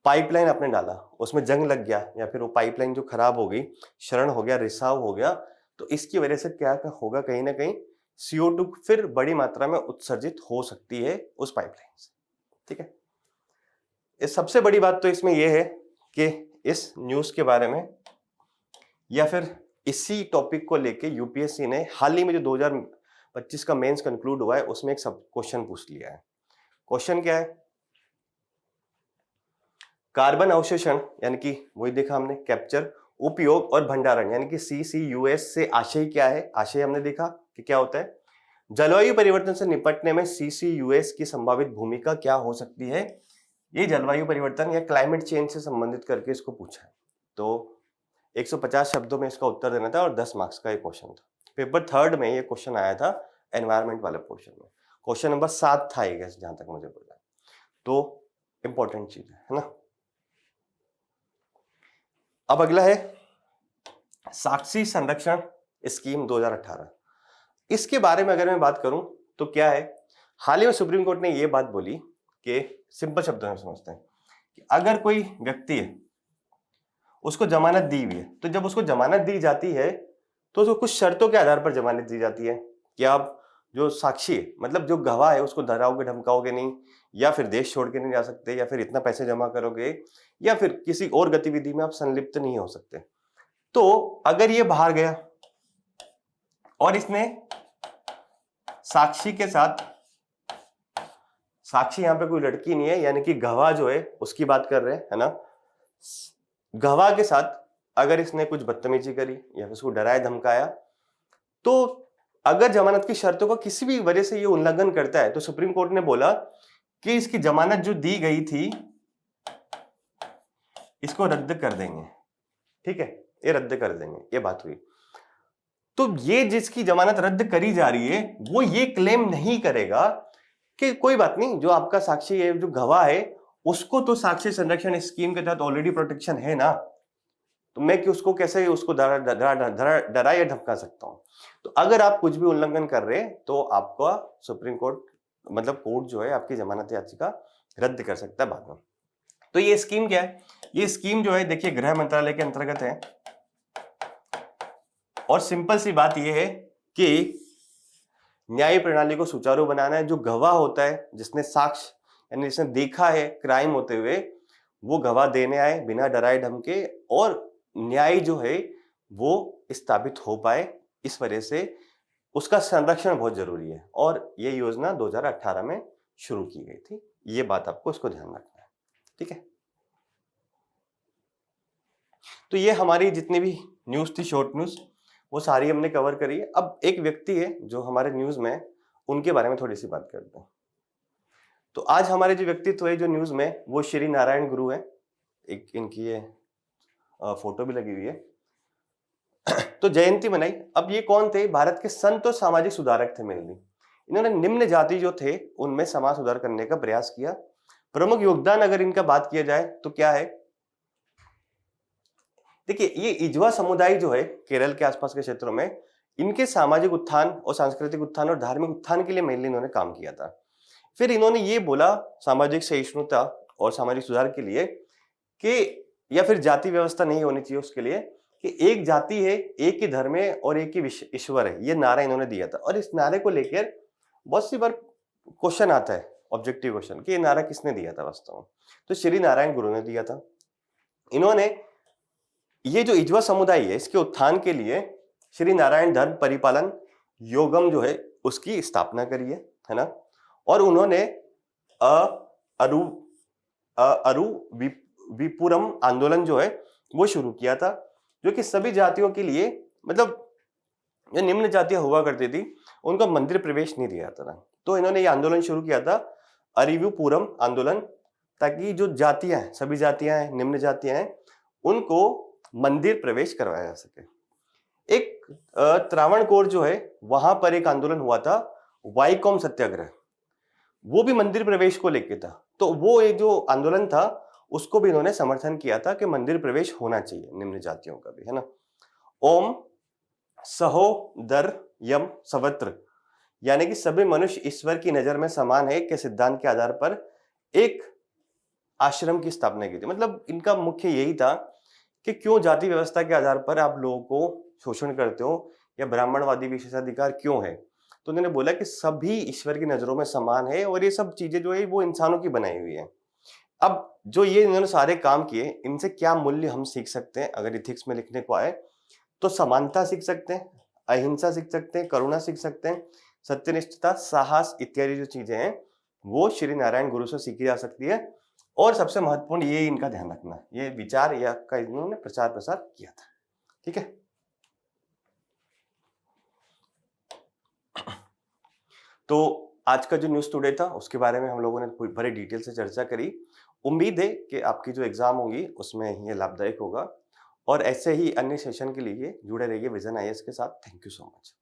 पाइपलाइन आपने डाला, उसमें जंग लग गया या फिर वो पाइपलाइन जो खराब हो गई, क्षरण हो गया, रिसाव हो गया, तो इसकी वजह से क्या होगा, कहीं ना कहीं CO2 फिर बड़ी मात्रा में उत्सर्जित हो सकती है उस पाइपलाइन से। ठीक है, इस सबसे बड़ी बात तो इसमें यह है कि इस न्यूज के बारे में या फिर इसी टॉपिक को लेके यूपीएससी ने हाल ही में जो 2025 का मेंस कंक्लूड हुआ है उसमें एक सब क्वेश्चन पूछ लिया है। क्वेश्चन क्या है, कार्बन अवशोषण यानी कि वही देखा हमने, कैप्चर, उपयोग और भंडारण यानी कि CCUS से आशय क्या है। आशय हमने देखा कि क्या होता है, जलवायु परिवर्तन से निपटने में CCUS की संभावित भूमिका क्या हो सकती है। ये जलवायु परिवर्तन या क्लाइमेट चेंज से संबंधित करके इसको पूछा है। तो 150 शब्दों में इसका उत्तर देना था और 10 मार्क्स का ये क्वेश्चन था। पेपर 3 में ये क्वेश्चन आया था एनवायरमेंट वाले पोर्शन में, क्वेश्चन नंबर 7 था ये, जहां तक मुझे पता है, तो इंपॉर्टेंट चीज है ना। अब अगला है साक्षी संरक्षण स्कीम 2018। इसके बारे में अगर मैं बात करूं तो क्या है, हाल ही में सुप्रीम कोर्ट ने यह बात बोली कि सिंपल शब्दों में समझते हैं कि अगर कोई व्यक्ति है, उसको जमानत दी हुई है, तो जब उसको जमानत दी जाती है तो उसको कुछ शर्तों के आधार पर जमानत दी जाती है कि आप जो साक्षी है, मतलब जो गवाह है, उसको डराओगे धमकाओगे नहीं, या फिर देश छोड़ के नहीं जा सकते, या फिर इतना पैसे जमा करोगे, या फिर किसी और गतिविधि में आप संलिप्त नहीं हो सकते। तो अगर ये बाहर गया और इसने साक्षी के साथ, साक्षी यहां पे कोई लड़की नहीं है, यानी कि गवाह जो है उसकी बात कर रहे हैं, है ना, गवाह के साथ अगर इसने कुछ बदतमीजी करी या फिर उसको डराया धमकाया, तो अगर जमानत की शर्तों का किसी भी वजह से ये उल्लंघन करता है, तो सुप्रीम कोर्ट ने बोला कि इसकी जमानत जो दी गई थी इसको रद्द कर देंगे। ठीक है, ये रद्द कर देंगे, ये बात हुई। तो ये जिसकी जमानत रद्द करी जा रही है वो ये क्लेम नहीं करेगा कि कोई बात नहीं, जो आपका साक्षी है, जो गवाह है, उसको तो साक्षी संरक्षण स्कीम के तहत ऑलरेडी प्रोटेक्शन है ना, तो मैं कि उसको कैसे उसको डरा या धमका सकता हूं। तो अगर आप कुछ भी उल्लंघन कर रहे हैं तो आपका सुप्रीम कोर्ट, मतलब कोर्ट जो है, आपकी जमानत याचिका रद्द कर सकता है बाद में। तो ये स्कीम क्या है, ये स्कीम जो है देखिए गृह मंत्रालय के अंतर्गत है, और सिंपल सी बात यह है कि न्याय प्रणाली को सुचारू बनाना है। जो गवाह होता है, जिसने साक्ष्य यानी जिसने देखा है क्राइम होते हुए, वो गवाह देने आए बिना डराए धमके, और न्याय जो है वो स्थापित हो पाए। इस वजह से उसका संरक्षण बहुत जरूरी है, और ये योजना 2018 में शुरू की गई थी। ये बात आपको इसको ध्यान रखना है। ठीक है, तो ये हमारी जितनी भी न्यूज थी, शॉर्ट न्यूज, वो सारी हमने कवर करी है। अब एक व्यक्ति है जो हमारे न्यूज में, उनके बारे में थोड़ी सी बात करते हैं। तो आज हमारे जो व्यक्तित्व है जो न्यूज में, वो श्री नारायण गुरु है। एक इनकी ये फोटो भी लगी हुई है। तो जयंती मनाई। अब ये कौन थे, भारत के संत और सामाजिक सुधारक थे मेनली। इन्होंने निम्न जाति जो थे उनमें समाज सुधार करने का प्रयास किया। प्रमुख योगदान अगर इनका बात किया जाए तो क्या है, देखिए ये इजवा समुदाय जो है केरल के आसपास के क्षेत्रों में, इनके सामाजिक उत्थान और सांस्कृतिक उत्थान और धार्मिक उत्थान के लिए मेनली इन्होंने काम किया था। फिर इन्होंने ये बोला सामाजिक सहिष्णुता और सामाजिक सुधार के लिए कि, या फिर जाति व्यवस्था नहीं होनी चाहिए उसके लिए, कि एक जाति है, एक ही धर्म है और एक ही ईश्वर है। ये नारा इन्होंने दिया था, और इस नारे को लेकर बहुत सी बार क्वेश्चन आता है, ऑब्जेक्टिव क्वेश्चन, कि ये नारा किसने दिया था वास्तव में। तो श्री नारायण गुरु ने दिया था। इन्होंने ये जो इजवा समुदाय है इसके उत्थान के लिए श्री नारायण धर्म परिपालन योगम जो है उसकी स्थापना करी है ना, और उन्होंने अरु विपुरम आंदोलन जो है वो शुरू किया था, जो कि सभी जातियों के लिए, मतलब जो निम्न जातियां हुआ करती थी उनको मंदिर प्रवेश नहीं दिया जाता था। तो इन्होंने ये आंदोलन शुरू किया था, अरिव्युपुरम आंदोलन, ताकि जो जातियां हैं, सभी जातियां हैं, निम्न जातियां हैं, उनको मंदिर प्रवेश करवाया जा सके। एक त्रावणकोर जो है वहां पर एक आंदोलन हुआ था, वाईकोम सत्याग्रह, वो भी मंदिर प्रवेश को लेके था। तो वो एक जो आंदोलन था उसको भी इन्होंने समर्थन किया था कि मंदिर प्रवेश होना चाहिए निम्न जातियों का भी, है ना। ओम सहोदरयम सर्वत्र, यानी कि सभी मनुष्य ईश्वर की नजर में समान है के सिद्धांत के आधार पर एक आश्रम की स्थापना की थी। मतलब इनका मुख्य यही था कि क्यों जाति व्यवस्था के आधार पर आप लोगों को शोषण करते हो, या ब्राह्मणवादी विशेषाधिकार क्यों है। तो उन्होंने बोला कि सभी ईश्वर की नजरों में समान है और ये सब चीजें जो है वो इंसानों की बनाई हुई है। अब जो ये इन्होंने सारे काम किए, इनसे क्या मूल्य हम सीख सकते हैं अगर इथिक्स में लिखने को आए, तो समानता सीख सकते हैं, अहिंसा सीख सकते हैं, करुणा सीख सकते हैं, सत्यनिष्ठता, साहस इत्यादि जो चीजें हैं वो श्री नारायण गुरु से सीखी जा सकती है। और सबसे महत्वपूर्ण ये इनका ध्यान रखना, ये विचार या का इन्होंने प्रचार प्रसार किया था। ठीक है, तो आज का जो न्यूज़ टुडे था उसके बारे में हम लोगों ने बड़े डिटेल से चर्चा करी। उम्मीद है कि आपकी जो एग्जाम होगी उसमें ये लाभदायक होगा, और ऐसे ही अन्य सेशन के लिए जुड़े रहिए विजन आईएएस के साथ। Thank you so much.